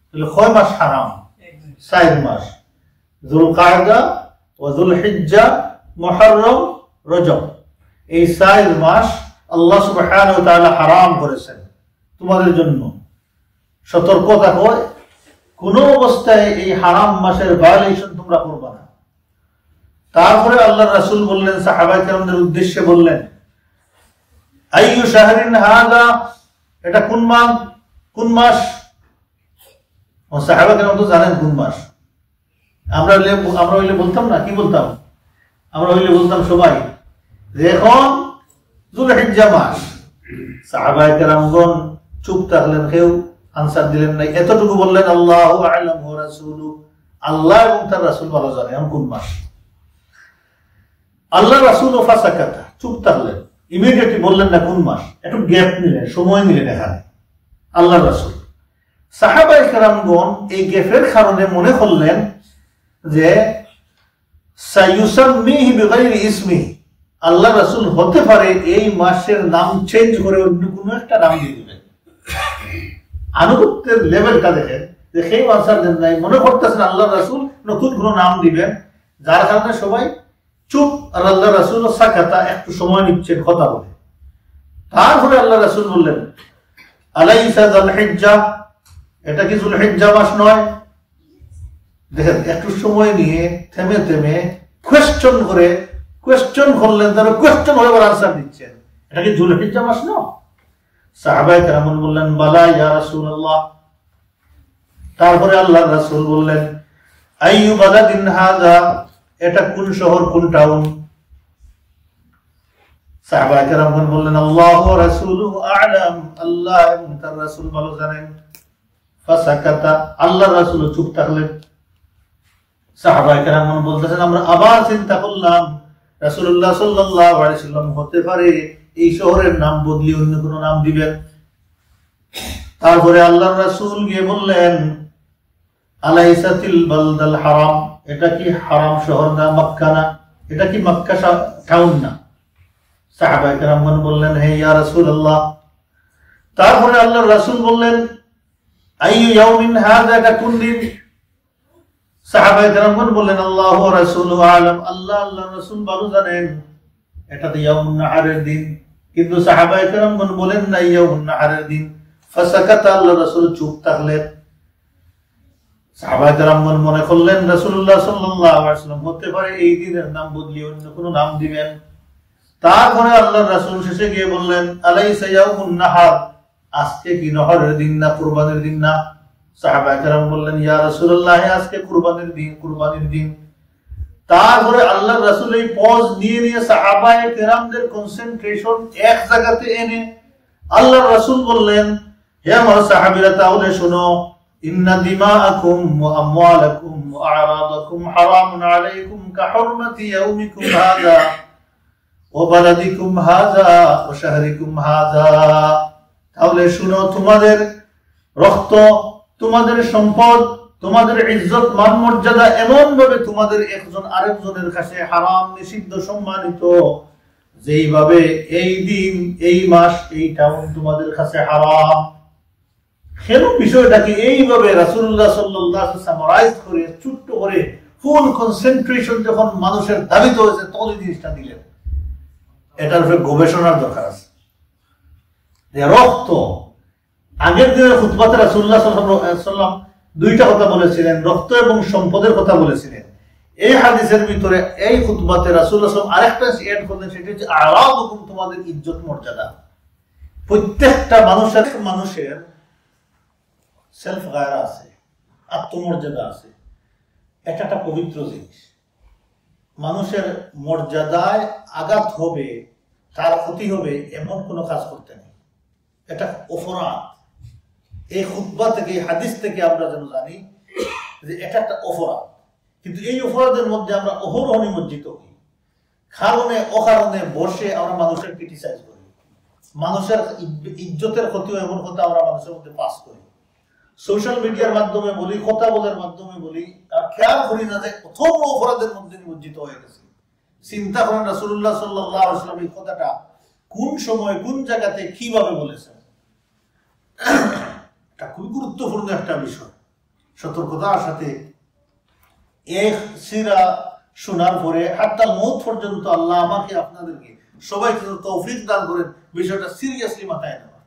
তাহলে কয় মাস হারাম? 4 মাস, যুলকায়দা ওয়া যুলহিজ্জা, মুহররম, রজব। এই 4 মাস আল্লাহ সুবহানাহু ওয়া তাআলা হারাম করেছেন তোমাদের জন্য। সতর্ক থাকো, কোন অবস্থায় এই হারাম মাসের ভায়োলেশন তোমরা করবে না। তারপরে আল্লাহর রাসূল বললেন, সাহাবায়ে কেরামদের উদ্দেশ্যে বললেন, আইয়ু শাহরিন হাযা, এটা কোন মাস? কোন মাস? ও সাহাবায়ে কেরাম তো জানেন কোন মাস। আমরা হইলে বলতাম না, কি বলতাম? আমরা হইলে বলতাম সবাই যে এখন যুলহিজ্জা মাস। সাহাবায়ে কেরামগণ চুপ থাকলেন, কেউ আনসার দিলেন না। এতটুকু বললেন, আল্লাহু আ'লাম ওয়া রাসূলু, আল্লাহ এবং তার রাসূল ভালো জানে এখন কোন মাস। আল্লাহ রাসূল ফাসাকাতা, চুপ থাকলেন, ইমিডিয়েটলি বললেন না কোন মাস, একটু গ্যাপ নিলেন, সময় নিলেন। এখানে আল্লাহ রাসূল, সাহাবায়ে কেরামগণ এই গ্যাপের কারণে মনে করলেন যে সাইয়ুসাম্মিহি বিগাইরি ইসমিহি, আল্লাহ রাসূল হতে পারে এই মাসের নাম চেঞ্জ করে অন্য কোনো একটা নাম দিয়ে দিবেন। আনুগত্যের লেভেলটা দেখেন, যে সেই আনসার দেন নাই, মনে করতেছেন আল্লাহ রাসূল নতুন কোনো নাম দিবেন, যার কারণে সবাই চুপ। আর আল্লাহ রাসূল সাকাতা, একটু সময় নিচ্ছেন কথা বলে। তারপরে আল্লাহ রাসূল বললেন, আলাইসা যুলহিজ্জা, এটা কি যুলহিজ্জা মাস নয়? দেখেন একটু সময় নিয়ে থেমে থেমে কোয়েশ্চন করলেন, তারা কোয়েশ্চন হয়ে আনসার দিচ্ছেন, এটা কি যুলহিজ্জা মাস না? সাহাবায়ে কেরাম বললেন বালা ইয়া রাসূলুল্লাহ। তারপরে আল্লাহর রাসূল বললেন আইয়ু বালাদিন হাযা, এটা কোন শহর, কোন টাউন? সাহাবায়ে কেরাম বললেন আল্লাহু ওয়া রাসূলুহু আ'লাম, আল্লাহ এবং তার রাসূল ভালো জানেন। ফাসাকাতা, আল্লাহর রাসূল চুপ থাকলেন। সাহাবায়ে কেরাম বলতেছেন আমরা আবার চিন্তা করলাম রাসূলুল্লাহ সাল্লাল্লাহু আলাইহি ওয়াসাল্লাম হতে পারে এই শহরের নাম বদলি অন্য কোনো নাম দিবেন। তারপরে আল্লাহর রাসূল গিয়ে বললেন আলাইসাতিল বালদাল হারাম, এটা কি হারাম শহর না, মক্কা না? এটা কি মক্কা টাউন না? সাহাবায়ে কেরাম বললেন হে ইয়া রাসূলুল্লাহ। তারপরে আল্লাহর রাসূল বললেন আইয়ু ইয়াউমিন হাযা, এটা কোন দিন? সাহাবায়ে কেরাম বললেন আল্লাহু ওয়া রাসূলুহু আ'লাম, আল্লাহ আল্লাহর রাসূল ভালো জানেন, এটা তো ইয়াউমুন নাহারের দিন। কিন্তু সাহাবায়ে কেরাম বলেন না ইয়াউমুন নাহারের দিন। ফাসাকাতা, আল্লাহর রাসূল চুপ থাকলেন। সাহাবায়ে কেরাম মনে করলেন রাসূলুল্লাহ সাল্লাল্লাহু আলাইহি ওয়াসাল্লাম হতে পারে এই দিনের নাম বদলি অন্য কোনো নাম দিবেন। তারপরে আল্লাহর রাসূল শেষে গিয়ে বললেন আলাইসা ইয়াউমুন নাহার, আজকে কি নহরের দিন না, কুরবানির দিন না? সাহাবায়ে কেরাম বললেন ইয়া রাসূলুল্লাহ, আজকে কুরবানির দিন। তারপরে আল্লাহর রাসূল এই পজ নিয়ে সাহাবায়ে কেরামদের কনসেন্ট্রেশন এক জায়গাতে এনে আল্লাহর রাসূল বললেন হে আমার সাহাবীরা, তাহলে শোনো, ইন্না দিমাআকুম ওয়া আমওয়ালাকুম ওয়া আ'রাদাকুম হারামুন আলাইকুম কাহুরমাতি ইয়াউমিকুম হাযা ওয়া বালাদিকুম হাযা ওয়া শাহরিকুম হাযা। তাহলে শুনো, তোমাদের রক্ত, তোমাদের সম্পদ, তোমাদের ইজ্জত মান মর্যাদা এমন ভাবে তোমাদের একজন আরেকজনের কাছে হারাম, নিষিদ্ধ, সম্মানিত, যেইভাবে এই দিন, এই মাস, এই টাউন তোমাদের কাছে হারাম। কেন বিষয়টাকে এইভাবে রাসূলুল্লাহ সাল্লাল্লাহু আলাইহি ওয়াসাল্লাম সামারাইজ করে, ছোট্ট করে, ফুল কনসেন্ট্রেশন যখন মানুষের দাবিত হয়েছে তখন এই জিনিসটা দিলেন। এটার উপরে গবেষণার দরকার আছে। রক্ত, আগের দিনের খুতবাতে রাসূলুল্লাহ সাল্লাল্লাহু আলাইহি ওয়াসাল্লাম দুইটা কথা বলেছিলেন, রক্ত এবং সম্পদের কথা বলেছিলেন। এই হাদিসের ভিতরে এই খুতবাতে রাসূলুল্লাহ সাল্লাল্লাহু আলাইহি ওয়াসাল্লাম আরেকটা এড করলেন, সেটা হচ্ছে আ'রাদুকুম, তোমাদের ইজ্জত মর্যাদা। প্রত্যেকটা মানুষের সেলফ গায়রা আছে, আত্মমর্যাদা আছে। এটা একটা পবিত্র জিনিস। মানুষের মর্যাদায় আঘাত হবে, তার ক্ষতি হবে এমন কোনো কাজ করতে নেই। এটা অপরাধ। এই খুতবা থেকে, হাদিস থেকে আমরা যেন জানি যে এটা একটা অপরাধ। কিন্তু এই অপরাধের মধ্যে আমরা অহরহ নিমজ্জিত হই। কারণে অকারণে বসে আমরা মানুষের ক্রিটিসাইজ করি, মানুষের ইজ্জতের ক্ষতি এমন কথা আমরা মানুষের মধ্যে পাস করি, সোশ্যাল মিডিয়ার মাধ্যমে বলি, কথা বলার মাধ্যমে বলি, আর খেয়াল করি না যে প্রথম অপরাধের মধ্যে নিমজ্জিত হয়ে গেছে। চিন্তা করেন রাসূলুল্লাহ সাল্লাল্লাহু আলাইহি ওয়াসাল্লাম এই কথাটা কোন সময়, কোন জায়গাতে, কিভাবে বলেছেন। এটা খুবই গুরুত্বপূর্ণ একটা বিষয়। সতর্কতার সাথে এক সিরা শোনার পরে হাত্তা মওত পর্যন্ত আল্লাহ আমাকে, আপনাদেরকে সবাইকে তৌফিক দান করেন বিষয়টা সিরিয়াসলি মাথায় নেওয়া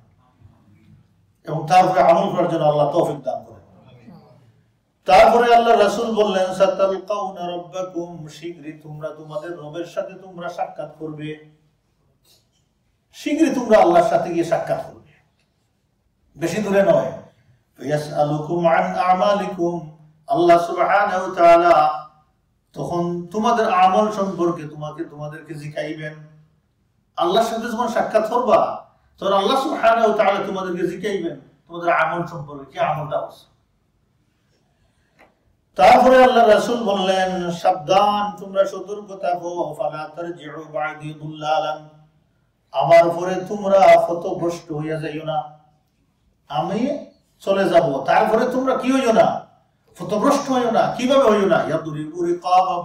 এবং তারপরে আমল করার জন্য আল্লাহ তৌফিক দান করেন। তারপরে আল্লাহ রাসূল বললেন সাতালকাউনা রাব্বাকুম, শীঘ্রই তোমরা তোমাদের রবের সাথে তোমরা সাক্ষাৎ করবে। শীঘ্রই তোমরা আল্লাহর সাথে গিয়ে সাক্ষাৎ করবে, বেশি দূরে নয়। ইয়াসআলুকুম আন আমালিকুম, আল্লাহ সুবহানাহু ওয়া তাআলা তখন তোমাদের আমল সম্পর্কে তোমাদেরকে জিজ্ঞাসা। আল্লাহর সাথে যখন সাক্ষাৎ করবা তখন আল্লাহ সুবহানাহু ওয়া তাআলা তোমাদেরকে জিজ্ঞাসা তোমাদের আমল সম্পর্কে, কি আমলটা হচ্ছে। তারপরে আল্লাহ রাসূল বললেন সাবধান, তোমরা সতর্ক থাকো, ফালা তারজিউ বা'দি দুল্লালান, আমার উপরে তোমরা পথভ্রষ্ট হইয়া যাইও না, আমি চলে যাব, তারপরে তোমরা কি হইও না, পথভ্রষ্ট হইও না। কিভাবে হইও না? ইয়াদুরিবু রিকাবা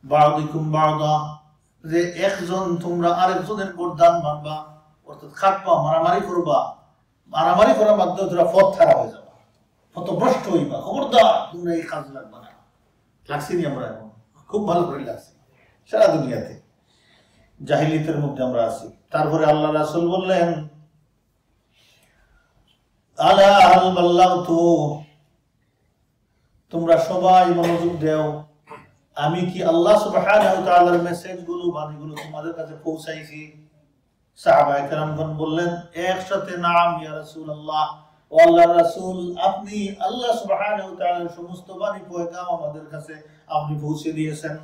বা'দিকুম বা'দা, যে একজন তোমরা আরেকজনের গর্দান মারবা, অর্থাৎ খাটবা, মারামারি করবা, মারামারি করার মাধ্যমে তোমরা পথ ছাড়া হয়ে যাবা, পথভ্রষ্ট হইবা। খবরদার তোমরা এই কাজ লাগবা না। লাগছি নি? আমরা এখন খুব ভালো করে লাগছে, সারা দুনিয়াতে জাহিলিয়াতের মধ্যে আমরা আছি। তারপরে আল্লাহ রাসূল বললেন আলা হাল বাল্লাগতু, তোমরা সবাই মনোযোগ দাও, আমি কি আল্লাহ সুবহানাহু ওয়া তাআলার মেসেজগুলো বাণীগুলো তোমাদের কাছে পৌঁছাইছি? সাহাবায়ে কেরামগণ বললেন একসাথে নাম ইয়া রাসূলুল্লাহ, ও আল্লাহর রাসূল, আপনি আল্লাহ সুবহানাহু ওয়া তাআলার সমস্ত বাণী পয়গাম আমাদের কাছে আপনি পৌঁছে দিয়েছেন।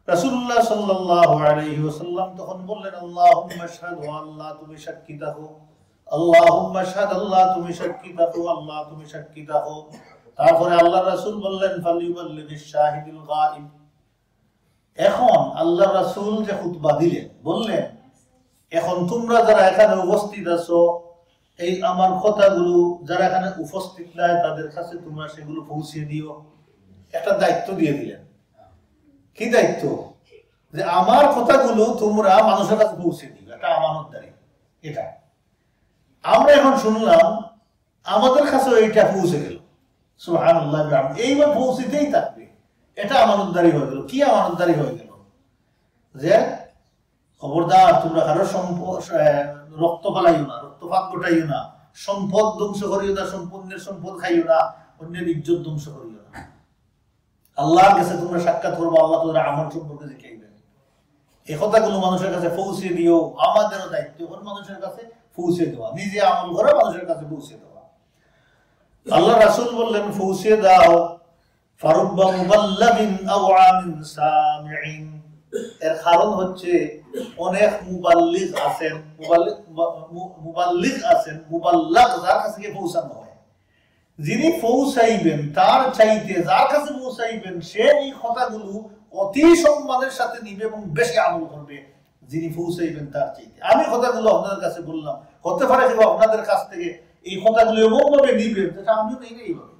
রাসূলুল্লাহ সাল্লাল্লাহু আলাইহি ওয়াসাল্লাম তখন বললেন আল্লাহুম্মা শাহাদ, আল্লাহ তুমি সাক্ষী থাকো, আল্লাহুম্মা শাহাদ, আল্লাহ তুমি সাক্ষী থাকো, আল্লাহ তুমি সাক্ষী থাকো। তারপরে আল্লাহর রাসূল বললেন ফালিউবাল্লিগিশ শাহিদুল গায়ব। এখন আল্লাহর রাসূল যে খুতবা দিলেন, বললেন এখন তোমরা যারা এখানে উপস্থিত আছো, এই আমার কথাগুলো যারা এখানে উপস্থিত নাই তাদের কাছে তোমরা সেগুলো পৌঁছে দিও। একটা দায়িত্ব দিয়ে দিলেন। কি দায়িত্ব? যে আমার কথাগুলো তোমরা মানুষের কাছে পৌঁছে দিও, এটা আমানতদারি। এটা আমরা এখন শুনলাম, আমাদের কাছে এইটা পৌঁছে গেল, সুবহানাল্লাহ, এইবার পৌঁছিতেই থাকবে, এটা আমানতদারি হয়ে গেল। কি আমানতদারি হয়ে গেল? যে খবরদার তোমরা কারো সম্পদ রক্ত পালাইও না, রক্তপাত ঘটাইও না, সম্পদ ধ্বংস করিও না, অন্যের সম্পদ খাইও না, অন্যের ইজ্জত ধ্বংস করিও না। আল্লাহর কাছে তোমরা সাক্ষাৎ করবো, আল্লাহ তোমরা আমল সম্পর্কে শিখাইবেন। এই কথাগুলো মানুষের কাছে পৌঁছে দিও। আমাদেরও দায়িত্ব এখন মানুষের কাছে পৌঁছে দেওয়া, নিজে আমল করে মানুষের কাছে পৌঁছে দেওয়া। আল্লাহ রাসূল বললেন পৌঁছে দাও। ফারুব্বা মুবাল্লাগিন আও আমিন সামিঈন, এর কারণ হচ্ছে অনেক মুবাল্লিগ আছেন, মুবাল্লিগ আছেন, মুবাল্লাগ যার কাছে গিয়ে পৌঁছানো হয়, যিনি পৌঁছাইবেন তার চাইতে যার কাছে পৌঁছাইবেন সে এই কথাগুলো অতি সম্মানের সাথে নিবে এবং বেশি আমল করবে যিনি পৌঁছাইবেন তার চাইতে। আমি কথাগুলো আপনাদের কাছে বললাম, হতে পারে যে আপনাদের কাছ থেকে এই কথাগুলো এমন ভাবে নিবেন যেটা আমিও নেই এইভাবে,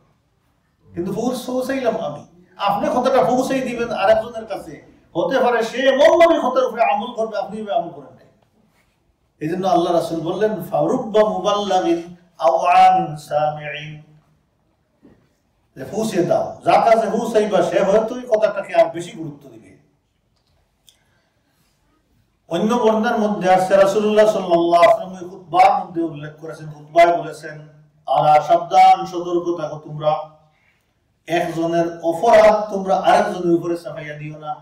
কিন্তু পৌঁছাইলাম আমি, আপনি কথাটা পৌঁছাই দিবেন আরেকজনের কাছে, হতে পারে সে এমন ভাবে কথার উপরে আমল করবে আপনি আমল করেন নাই। এই জন্য আল্লাহ রাসূল বললেন ফারুব্বা মুবাল্লাগিন আও আমিন সামিঈন, পৌঁছে দাও, যার কাছে পৌঁছাইবা সে হয়তো এই কথাটাকে আর বেশি গুরুত্ব দিবে। অন্য বর্ণনার মধ্যে আসছে রাসূলুল্লাহ সাল্লাল্লাহু আলাইহি ওয়াসাল্লাম খুতবার মধ্যে উল্লেখ করেছেন, খুতবায় বলেছেন আলা সাবধান, সতর্ক থাকো তোমরা, একজনের অপরাধ তোমরা আরেকজনের উপরে চাপাইয়া দিও না।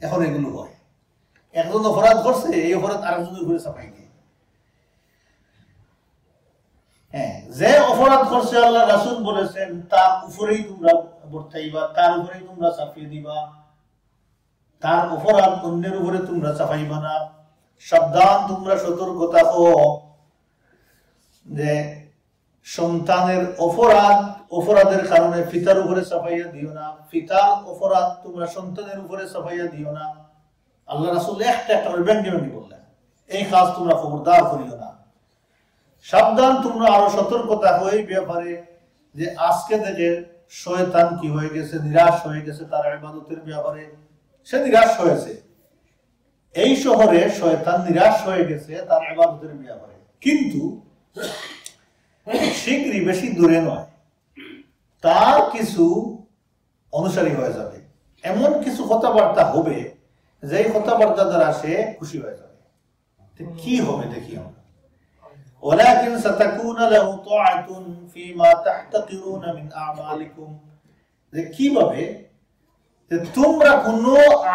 এখন এগুলো হয়, একজন অপরাধ করছে, এই অপরাধ আরেকজনের উপরে চাপাই দিয়ে, হ্যাঁ, যে অপরাধ করছে আল্লাহ রাসূল বলেছেন তার উপরেই তোমরা বর্তাইবা, তার উপরেই তোমরা চাপিয়ে দিবা, তার অপরাধ অন্যের উপরে তোমরা চাপাইবা না। সাবধান, তোমরা সতর্ক থাকো যে সন্তানের অপরাধের কারণে পিতার উপরে চাপাইয়া দিও না, পিতার অপরাধ তোমরা সন্তানের উপরে চাপাইয়া দিও না। আল্লাহ রাসূল একটা একটা করে ব্যঙ্গে ব্যঙ্গে বললেন এই কাজ তোমরা খবরদার করিও না। সাবধান, তোমরা আরো সতর্ক থাকো এই ব্যাপারে যে আজকে থেকে শয়তান কি হয়ে গেছে, নিরাশ হয়ে গেছে তার ইবাদতের ব্যাপারে, সে নিরাশ হয়েছে। এই শহরে শয়তান নিরাশ হয়ে গেছে তার ইবাদতের ব্যাপারে, কিন্তু শীঘ্রই, বেশি দূরে নয়, তার কিছু অনুসারী হয়ে যাবে, এমন কিছু কথাবার্তা হবে যে কথাবার্তা দ্বারা সে খুশি হয়ে যাবে। কি হবে দেখি আমরা, ولكن ستكون له طاعة فيما تحتقرون من أعمالكم, যে কিভাবে তোমরা কোন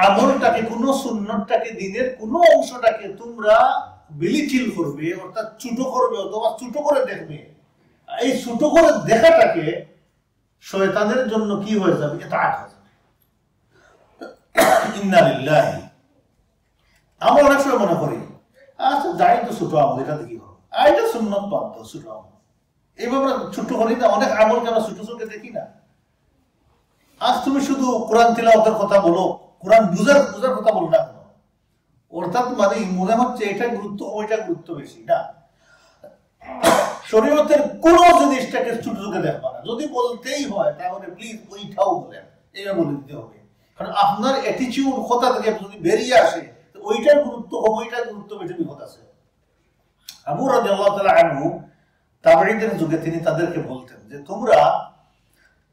আমলটাকে, কোন সুন্নতটাকে, দিনের কোন অংশটাকে তোমরা বিলিচিল করবে, অর্থাৎ ছোট করবে অথবা ছোট করে দেখবে, এই ছোট করে দেখাটাকে শয়তানের জন্য কি হয়ে যাবে, ইতাআত হয়ে যাবে। ইন্না লিল্লাহি, আমরা অনেক সময় মনে করি আচ্ছা যাই তো ছোট আমল, এটা দেখি এটা সুন্নত বাদ দাও, ছোট আমল এইভাবে ছোট করি না, অনেক আমলকে আমরা ছোট চোখে দেখি না। আজ তুমি শুধু কোরআন তিলাওয়াতের কথা বলো, কোরআন বুঝার কথা বলো না কেন, অর্থাৎ মানে মনে হচ্ছে এটা গুরুত্ব ওইটা গুরুত্ব বেশি না। শরীয়তের কোন জিনিসটাকে ছোট চোখে দেখবা না, যদি বলতেই হয় তাহলে প্লিজ ওইটাও বলেন, এটা বলে দিতে হবে, কারণ আপনার অ্যাটিটিউড কথা থেকে যদি বেরিয়ে আসে ওইটার গুরুত্ব কম, ওইটার গুরুত্ব বেশি বিপদ আছে। আবু রাদিয়াল্লাহু তাআলা আনহু তাবেঈদের যুগে তিনি তাদেরকে বলতেন যে তোমরা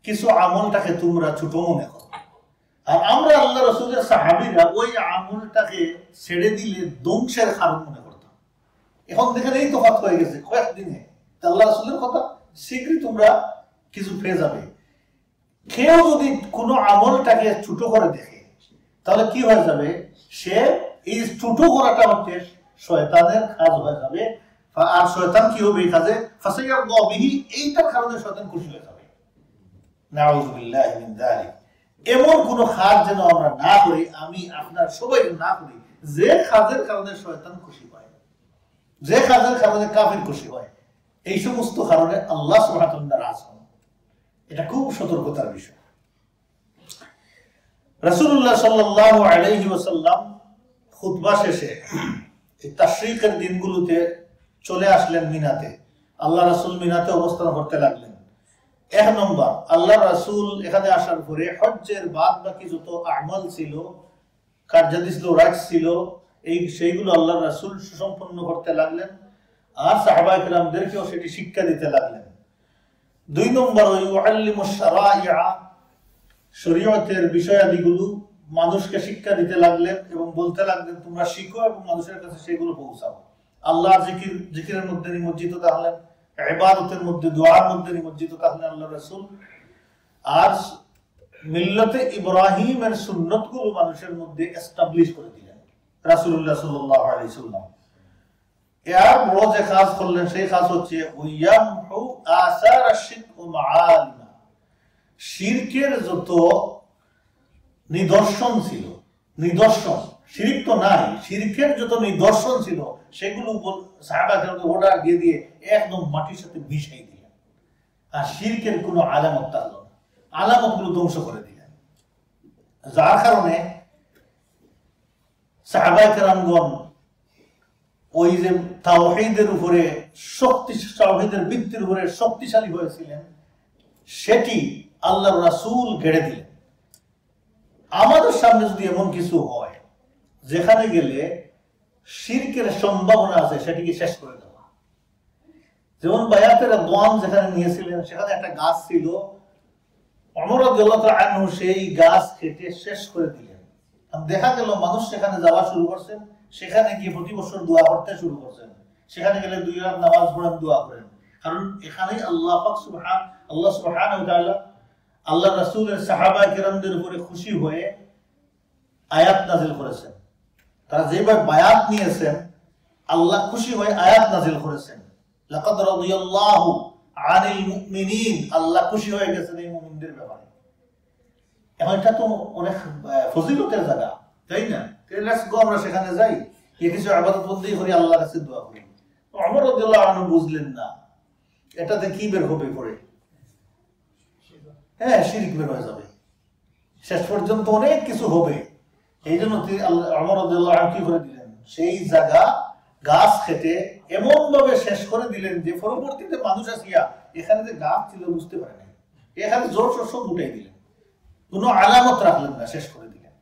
কিছু আমলটাকে তোমরা ছোট মনে করো, আর আমরা আল্লাহ রাসূলের সাহাবীরা ওই আমলটাকে ছেড়ে দিলে ধ্বংসের কারণ মনে করতাম। এখন দেখেন এই তফাৎ হয়ে গেছে কয়েকদিনে, আল্লাহ রাসূলের কথা শীঘ্রই তোমরা কিছু পেয়ে যাবে। কেউ যদি কোনো আমলটাকে ছোট করে দেখে তাহলে কি হয়ে যাবে, সে এই ছোট করাটা হচ্ছে শয়তানের কাজ হয়ে যাবে। আর শয়তান কি হবে এই কাজে, ফাসাইয়ারদা বিহি, এইটার কারণে শয়তান খুশি হয়ে যাবে। নাউযু বিল্লাহি মিন যালিক। এমন কোন কাজ যেন আমরা না করি, আমি আপনার সবাই না করি, যে কাজের কারণে শয়তান খুশি হয়, যে কাজের কারণে কাফির খুশি হয়, এই সমস্ত কারণে আল্লাহ সুবহানাহু ওয়া তাআলা নারাজ হন। এটা খুব সতর্কতার বিষয়। রাসূলুল্লাহ সাল্লাল্লাহু আলাইহি ওয়াসাল্লাম খুতবা শেষে এই তাশরিকের দিনগুলোতে চলে আসলেন মিনাতে। আল্লাহ রাসূল মিনাতে অবস্থান করতে লাগলেন। এক নম্বর, আল্লাহ রাসূল এখানে আসার পরে হজ্জের বাদ বাকি যত আমল ছিল, কার্যাদি ছিল, রাজ ছিল, এই সেইগুলো আল্লাহ রাসূল সুসম্পন্ন করতে লাগলেন আর সাহাবায়ে কেরামদেরকেও সেটি শিক্ষা দিতে লাগলেন। দুই নম্বর, ইউআল্লিমুশ শারাইআ, শরীয়তের বিষয়াদিগুলো মানুষকে শিক্ষা দিতে লাগলেন এবং বলতে লাগলেন তোমরা শিখো এবং মানুষের কাছে সেগুলো পৌঁছাও। আল্লাহ জিকিরের মধ্যে নিমজ্জিত থাকলেন, ইবাদতের মধ্যে, দুআর মধ্যে নিমজ্জিত থাকলেন আল্লাহ রাসূল। আর মিল্লাতে ইব্রাহিমের সুন্নতগুলো মানুষের মধ্যে এস্টাবলিশ করে দিলেন রাসূলুল্লাহ সাল্লাল্লাহু আলাইহি ওয়াসাল্লাম। এর বড় যে কাজ করলেন সেই কাজ হচ্ছে ওয়ায়ামহু আসার আশ-শিরক ওয়া মাআলিমা, শিরকের যত নিদর্শন ছিল, নিদর্শন, শিরক তো নাই, শিরকের যত নিদর্শন ছিল সেগুলো সাহাবাদেরকে অর্ডার দিয়ে দিয়ে একদম মাটির সাথে মিশাই দিলেন। আর শিরকের কোনো আলামত থাকলো না, আলামতগুলো ধ্বংস করে দিলেন। যার কারণে সাহাবায়ে কেরামগণ ওই যে তাওহীদের উপরে তাওহীদের ভিত্তির উপরে শক্তিশালী হয়েছিলেন, সেটি আল্লাহর রাসূল গড়ে দিলেন। আমাদের সামনে যদি এমন কিছু হয় যেখানে গেলে শিরকের সম্ভাবনা আছে, সেটিকে শেষ করে দেওয়া। যেমন বায়াতের দোয়ান যেখানে নিয়েছিলেন সেখানে একটা গাছ ছিল, ওমর রাদিয়াল্লাহু তাআলা আনহু সেই গাছ কেটে শেষ করে দিলেন। দেখা গেল মানুষ সেখানে যাওয়া শুরু করছেন, সেখানে গিয়ে প্রতি বছর দোয়া করতে শুরু করছেন, সেখানে গেলে 2 রাকাত নামাজ পড়েন, দোয়া করেন। কারণ এখানেই আল্লাহ সুবহানাহু ওয়া তাআলা আল্লাহ রাসূলের সাহাবায়ে কেরামদের উপরে খুশি হয়ে আয়াত নাযিল করেছেন। তারা যেভাবে বায়াত নিয়েছেন, আল্লাহ খুশি হয়ে আয়াত নাযিল করেছেন, লাকাদ রাদিয়াল্লাহু আনিল মুমিনিন, আল্লাহ খুশি হয়ে গেছেন এই মুমিনদের ব্যাপারে। এখন এটা তো অনেক ফজিলতের জায়গা, তাই না? আমরা সেখানে যাই, কিছু ইবাদত বন্দি করি, আল্লাহর কাছে দোয়া করি। ওমর রাদিয়াল্লাহু আনহু বুঝলেন না এটাতে কি বের হবে পরে, শিরক বের হয়ে যাবে, শেষ পর্যন্ত অনেক কিছু হবে। এই জন্য ওমর রাদিয়াল্লাহু আনহু কি করে দিলেন, সেই জায়গা গাছ কেটে এমন ভাবে শেষ করে দিলেন যে পরবর্তীতে মানুষ আসিয়া এখানে যে গাছ ছিল বুঝতে পারে না, এখানে জোর সব উঠাই দিলেন, কোনো আলামত রাখলেন না, শেষ করে দিলেন।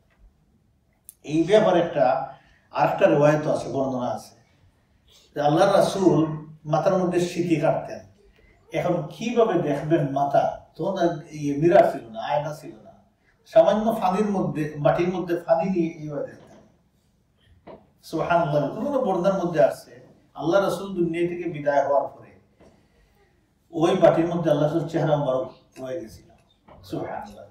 এই ব্যাপারে আরেকটা রিওয়ায়াত আছে, বর্ণনা আছে যে আল্লাহর রাসূল মাথার মধ্যে সিঁথি কাটতেন। এখন কিভাবে দেখবেন মাথা, তখন মিরর ছিল না, আয়না ছিল না, সামান্য ফানির মধ্যে, মাটির মধ্যে ফানি নিয়ে এইভাবে দেখতেন। সুবহানাল্লাহ। কোনো বর্ণনার মধ্যে আছে আল্লাহ রাসূল দুনিয়া থেকে বিদায় হওয়ার পরে ওই মাটির মধ্যে আল্লাহ রাসূল চেহারা মুবারক হয়ে গেছিল। সুবহানাল্লাহ।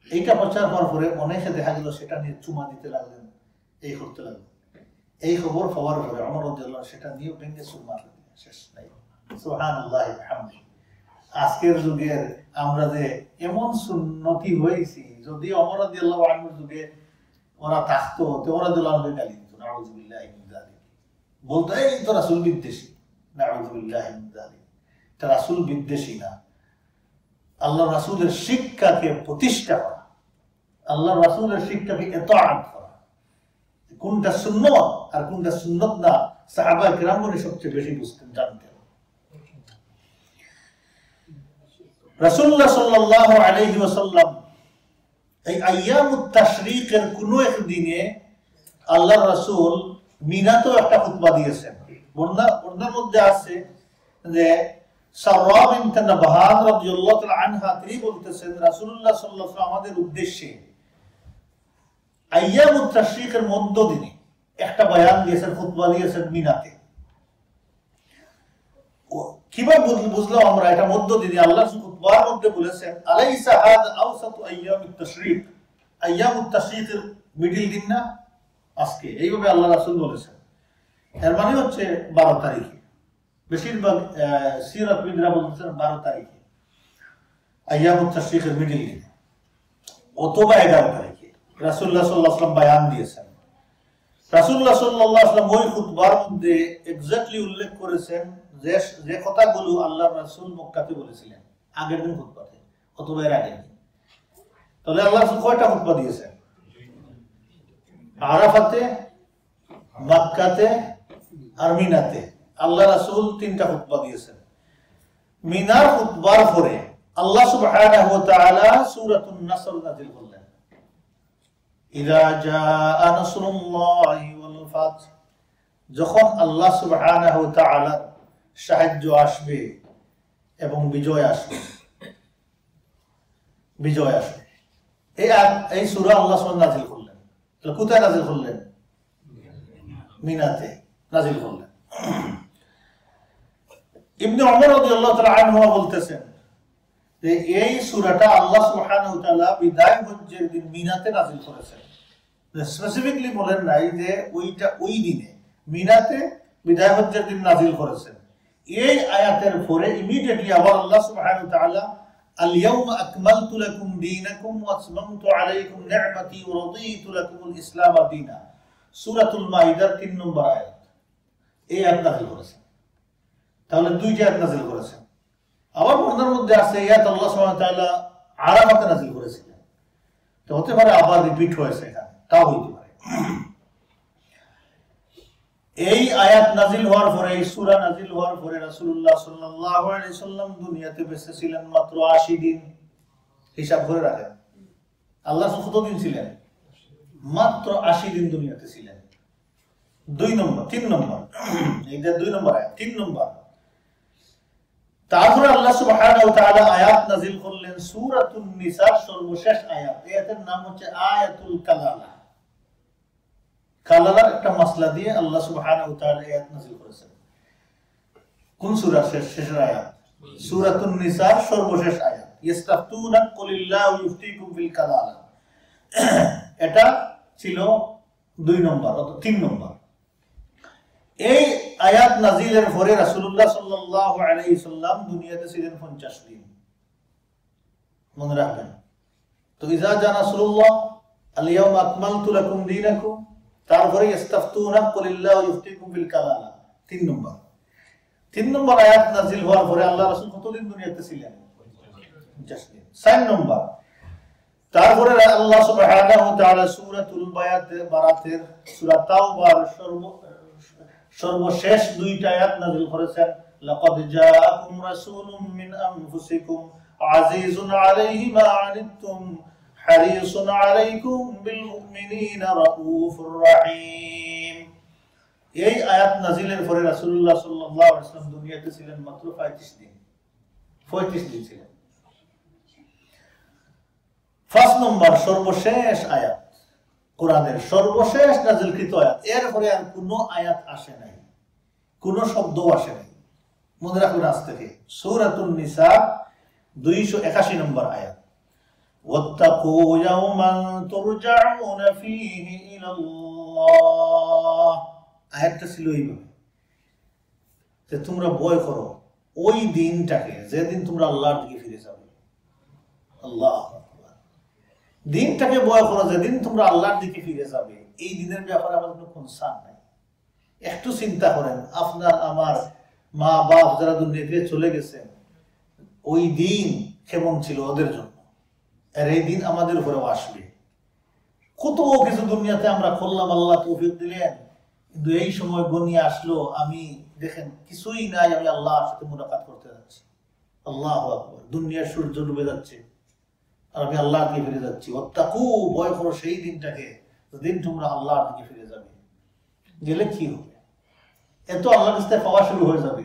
এইটা প্রচার হওয়ার পরে অনেকে দেখা গেল সেটা নিয়ে চুমা দিতে লাগলেন, এই করতে লাগলেন। এই খবর পাওয়ার পরে ওমর রাদিয়াল্লাহু সেটা নিয়ে ভেঙে চুমা দিলেন, শেষ নাই। সুবহানাল্লাহ বিহামদিহি। আজকের যুগের আমরা যে এমন সুন্নতি হয়েছি, যদি ওমর রাদিয়াল্লাহু আনহুর যুগে ওরা থাকতো তো ওমর রাদিয়াল্লাহু আনহু গালি দিত, নাউযু বিল্লাহি মিন যালিক, বলতো এই তো রাসূল বিদ্বেষী, নাউযু বিল্লাহি মিন যালিক। এটা রাসূল বিদ্বেষী না, আল্লাহ রাসূলের শিক্ষাকে প্রতিষ্ঠা করা, আল্লাহ রাসূলের শিক্ষাকে ইতাআত করা, কোনটা সুন্নাত আর কোনটা সুন্নাত না সাহাবায়ে কেরামগণ সবচেয়ে বেশি বুঝতেন, জানতেন। রাসূলুল্লাহ সাল্লাল্লাহু আলাইহি ওয়াসাল্লাম এই আইয়ামুত তাশরীকের কোন এক দিনে আল্লাহর রাসূল মিনাতেও একটা খুতবা দিয়েছেন। বর্ণনার মধ্যে আছে যে সাররা বিনত নাবহান রাদিয়াল্লাহু তাআলা আনহা তিনি বলতেছেন রাসূলুল্লাহ সাল্লাল্লাহু আলাইহি ওয়াসাল্লাম আমাদের উদ্দেশ্যে আইয়ামুত তাশরীকের মধ্য দিনে একটা বয়ান দিয়েছেন, খুতবা দিয়েছেন মিনাতে। কিভাবে বুঝলাম আমরা? এটা মধ্য দিয়ে আল্লাহ খুতবার মধ্যে বলেছেন আলাইসা হাযা আওসাতু আইয়ামিত তাশরীক, আইয়ামুত তাশরীকের মিডল দিন না আজকে, এইভাবে আল্লাহ রাসূল বলেছেন। এর মানে হচ্ছে 12 তারিখে, বেশিরভাগ সিরাতবিদরা বলতেছেন 12 তারিখে আইয়ামুত তাশরীকের মিডল দিন, অথবা 11 তারিখে রাসূলুল্লাহ সাল্লাল্লাহু আলাইহি ওয়াসাল্লাম বয়ান দিয়েছেন। রাসূলুল্লাহ সাল্লাল্লাহু আলাইহি ওয়াসাল্লাম ওই খুতবার মধ্যে এক্স্যাক্টলি উল্লেখ করেছেন যে কথাগুলো আল্লাহর রাসূল মক্কাতে বলেছিলেন আগের দিন খুতবাতে অথবা এর আগের দিন। তাহলে আল্লাহ রাসূল কয়টা খুতবা দিয়েছেন? আরাফাতে, মক্কাতে আর মিনাতে আল্লাহ রাসূল 3টা খুতবা দিয়েছেন। মিনার খুতবার পরে আল্লাহ সুবহানাহু ওয়া তাআলা সূরাতুন নাসর নাযিল করলেন। ইযা জাআ নাসরুল্লাহি ওয়াল ফাত, যখন আল্লাহ সুবহানাহু ওয়া তাআলা সাহায্য আসবে এবং বিজয় আসবে, বিজয় আসবে। এই সূরা আল্লাহ সুবহানাহু নাযিল করলেন। তাহলে কোথায় নাযিল করলেন? মিনাতে নাযিল করলেন। ইবনে ওমর রাদিয়াল্লাহু তাআলা আনহু বলতেছেন যে এই সূরাটা আল্লাহ সুবহানাহু ওয়া তাআলা বিদায় হজ্জের দিন মিনাতে নাযিল করেছেন। স্পেসিফিকলি বলেন নাই যে ওইটা ওই দিনে, মিনাতে বিদায় হজ্জের দিন নাযিল করেছেন। এই আয়াতের পরে ইমিডিয়েটলি আবার আল্লাহ সুবহানাহু ওয়া তাআলা আল ইয়াউমা আকমালতু লাকুম দীনাকুম ওয়া আতমামতু আলাইকুম নি'মাতি ওয়া রাদিতু লাকুমুল ইসলাম দীনা, সূরাতুল মাইদার 3 নম্বর আয়াত, এই আয়াত নাযিল করেছেন। তাহলে 2টা আয়াত নাযিল করেছেন। আবার পর্দার মধ্যে আছে এই আয়াত আল্লাহ সুবহানাহু ওয়া তাআলা আরাফাতে নাযিল করেছিলেন। তো হতে পারে আবার রিপিট হয়েছে এখানে, তাও হইতে পারে। এই আয়াত নাযিল হওয়ার পরে, এই সূরা নাযিল হওয়ার পরে রাসূলুল্লাহ সাল্লাল্লাহু আলাইহি সাল্লাম দুনিয়াতে বেঁচে ছিলেন মাত্র 80 দিন। হিসাব করে রাখেন আল্লাহ কতদিন ছিলেন? মাত্র 80 দিন দুনিয়াতে ছিলেন। 3 নম্বর এইটা 2 নম্বর আয়াত। 3 নম্বর, তারপরে আল্লাহ সুবহানাহু ওয়া তাআলা আয়াত নাযিল করলেন সূরাতুন নিসার সর্বশেষ আয়াত। এটার নাম হচ্ছে আয়াতুল কালালা। কালালার একটা মাসলা দিয়ে আল্লাহ সুবহানাহু ওয়া তাআলা আয়াত নাযিল করেছেন। কোন সূরা শেষের আয়াত? সূরাতুন নিসার সর্বশেষ আয়াত। ইস্তাফতুনা কুলিল্লাহু ইফতিকুম ফিল কালালা, এটা ছিল 2 নম্বর অথবা 3 নম্বর। এই আয়াত নাযিলের পরে রাসূলুল্লাহ সাল্লাল্লাহু আলাইহি সাল্লাম দুনিয়াতে ছিলেন 50 দিন। মনে রাখবেন। তো ইযা জা নাসরুল্লাহ আল ইয়াউমা আকমালতু লাকুম দীনাকুম, তারপরে ইস্তাফতুনা কুলিল্লাহু ইফতিকুম ফিল কালালা, 3 নম্বর। 3 নম্বর আয়াত নাযিল হওয়ার পরে আল্লাহ রাসূল কতদিন দুনিয়াতে ছিলেন? 50 দিন। 4 নম্বর, তারপরে আল্লাহ সুবহানাহু ওয়া তাআলা সূরাতুল বারাতের সূরা তাওবার সর্বশেষ 2টা আয়াত নাযিল করেছেন। লাকাদ জাআকুম রাসূলুম মিন আনফুসিকুম আজিজুন আলাইহি মা আনিতুম হারিসুন আলাইকুম বিল মুমিনিনা রাউফুর রহিম। এই আয়াত নাযিলের পরে রাসূলুল্লাহ সাল্লাল্লাহু আলাইহি ওয়াসাল্লাম দুনিয়াতে ছিলেন মাত্র 35 দিন। 35 দিন ছিলেন। 5 নম্বর, সর্বশেষ আয়াত, কোরআনের সর্বশেষ নাযিলকৃত আয়াত। এরপরে আর কোনো আয়াত আসে নাই, কোনো শব্দ আসে নাই। মনে রাখবেন আজ থেকে সূরাতুন নিসা 281 নম্বর আয়াত। ওয়াত্তাকু ইয়াওমান তুরজাউনা ফীহি ইলাল্লাহ, আয়াতটা ছিল এইভাবে যে তোমরা ভয় করো ওই দিনটাকে যেদিন তোমরা আল্লাহর দিকে ফিরে যাবে। আল্লাহ দিনটাকে ভয় করো যেদিন তোমরা আল্লাহর দিকে ফিরে যাবে। এই দিনের ব্যাপারে আমাদের কোনো কনসার্ন নাই। একটু চিন্তা করেন, আপনার আমার মা বাপ যারা দুনিয়াতে চলে গেছেন, ওই দিন কেমন ছিল ওদের জন্য, আর এই দিন আমাদের উপরেও আসবে। কত কিছু দুনিয়াতে আমরা করলাম, আল্লাহ তৌফিক দিলেন, কিন্তু এই সময় গনিয়ে আসলো, আমি দেখেন কিছুই নাই, আমি আল্লাহর সাথে মুলাকাত করতে যাচ্ছি। আল্লাহু আকবার, দুনিয়ার সূর্য ডুবে যাচ্ছে আর আমি আল্লাহর দিকে ফিরে যাচ্ছি। ওয়াত্তাকু, ভয় করো সেই দিনটাকে যেদিন তোমরা আল্লাহর দিকে ফিরে যাবে। গেলে কি হবে? এত আল্লাহর কাছ থেকে পাওয়া শুরু হয়ে যাবে,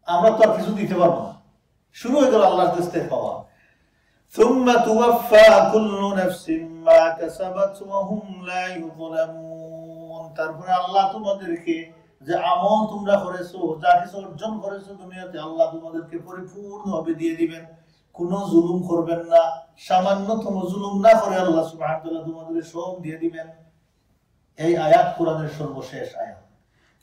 আমরা তো আর কিছু দিতে পারবো না। শুরু হয়ে গেল আল্লাহর কাছ থেকে পাওয়া। ثم توفى كل نفس ما كسبت وهم لا يظلمون, তারপরে আল্লাহ তোমাদেরকে যে আমল তোমরা করেছো, যা কিছু অর্জন করেছো দুনিয়াতে, আল্লাহ তোমাদেরকে পরিপূর্ণভাবে দিয়ে দিবেন। কোনো জুলুম করবেন না, সামান্যতম জুলুম না করে আল্লাহ সুবহানাহু ওয়া তাআলা তোমাদের সব দিয়ে দিবেন। এই আয়াত কোরআনের সর্বশেষ আয়াত।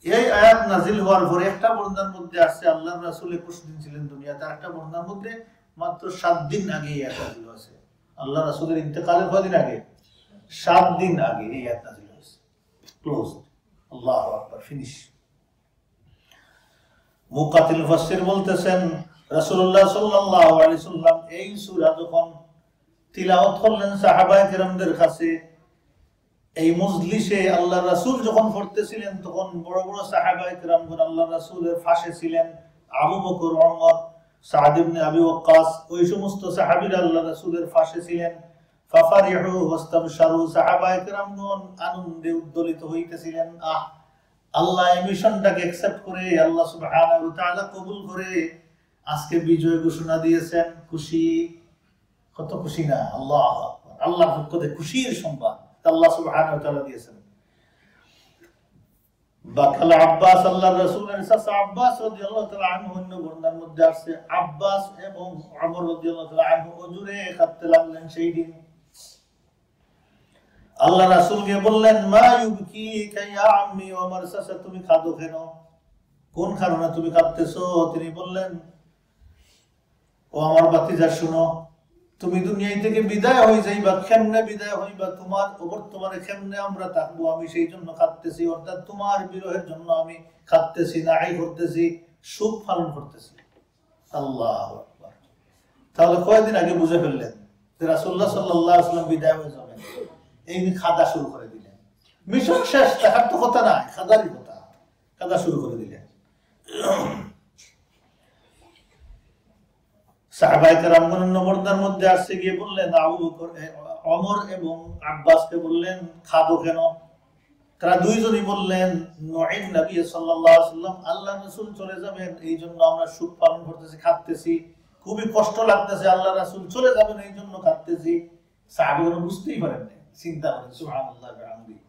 এই আয়াত নাজিল হওয়ার পরে একটা বর্ণনার মধ্যে আসছে আল্লাহর রাসূল 21 দিন ছিলেন দুনিয়াতে, আর একটা বর্ণনার মধ্যে মাত্র 7 দিন আগে এই আয়াত নাজিল হয়েছে। আল্লাহ রাসূলের ইন্তেকালের কয়দিন আগে? 7 দিন আগে এই আয়াত নাজিল হয়েছে। ক্লোজ। আল্লাহু আকবার, ফিনিশ। মুকাতিল মুফাসসির বলতেছেন রাসূলুল্লাহ সাল্লাল্লাহু আলাইহি সাল্লাম এই সূরা যখন তিলাওয়াত করলেন সাহাবায়ে কেরামদের কাছে, এই মজলিসে আল্লাহ রাসূল যখন পড়তেছিলেন, তখন বড় বড় সাহাবায়ে কেরামগণ আল্লাহ রাসূলের পাশে ছিলেন। আবু বকর, ওমর, সাদ ইবনে আবি ওয়াক্কাস, ওই সমস্ত সাহাবীরা আল্লাহ রাসূলের পাশে ছিলেন। ফাফারিহু ওয়াস্তাবশারু, সাহাবায়ে কেরামগণ আনন্দে উদ্দোলিত হইতেছিলেন। আল্লাহ এই মিশনটাকে অ্যাকসেপ্ট করে, আল্লাহ সুবহানাহু ওয়া তাআলা কবুল করে আজকে বিজয় ঘোষণা দিয়েছেন। খুশি, কত খুশি না! আল্লাহু আকবার, আল্লাহর পক্ষ থেকে খুশির সংবাদ আল্লাহ সুবহানাহু ওয়া তাআলা দিয়েছেন। বাকাল আব্বাস, আল্লাহর রাসূলের চাচা আব্বাস রাদিয়াল্লাহু তাআলা আনহু, অন্য বর্ণনার মধ্যে আছে আব্বাস এবং ওমর রাদিয়াল্লাহু তাআলা আনহু ওজুরে কাঁদতে লাগলেন সেই দিন। আল্লাহ রাসূলকে বললেন, মা ইউবকিকা ইয়া আম্মি, ওমর চাচা তুমি কাঁদো কেন? কোন কারণে তুমি কাঁদতেছো? তিনি বললেন, ও আমার ভাতিজা শুনো, তুমি দুনিয়া থেকে বিদায় হয়ে যাইবা, কেমনে বিদায় হইবা, তোমার বর্তমানে কেমনে আমরা থাকবো, আমি সেই জন্য কাঁদতেছি। অর্থাৎ তোমার বিরহের জন্য আমি কাঁদতেছি, নাহি করতেছি, সুখ পালন করতেছি। আল্লাহু আকবার। তাহলে কয়েকদিন আগে বুঝে ফেললেন যে রাসূলুল্লাহ সাল্লাল্লাহু আলাইহি ওয়াসাল্লাম বিদায় হয়ে যাবেন, এই খাদা শুরু করে দিলেন। মিশন শেষ, দেখার তো কথা নাই, খাদারই কথা, খাদা শুরু করে দিলেন। সাহাবায়ে কেরামগণ নবরদার মধ্যে আসছে গিয়ে বললেন, আবু বকর, ওমর এবং আব্বাসকে বললেন, খাদো কেন? তারা দুইজনই বললেন, নুঈন নবী সাল্লাল্লাহু আলাইহি ওয়াসাল্লাম, আল্লাহর রাসূল চলে যাবেন, এই জন্য আমরা সুখ পালন করতেছি, খাচ্তেছি, খুবই কষ্ট লাগতেছে, আল্লাহ রাসূল চলে যাবেন এই জন্য খাচ্তেছি। সাহাবাগণ বুঝতেই পারেন না, চিন্তা করেন, সুবহানাল্লাহ ওয়া বিহামদিহি,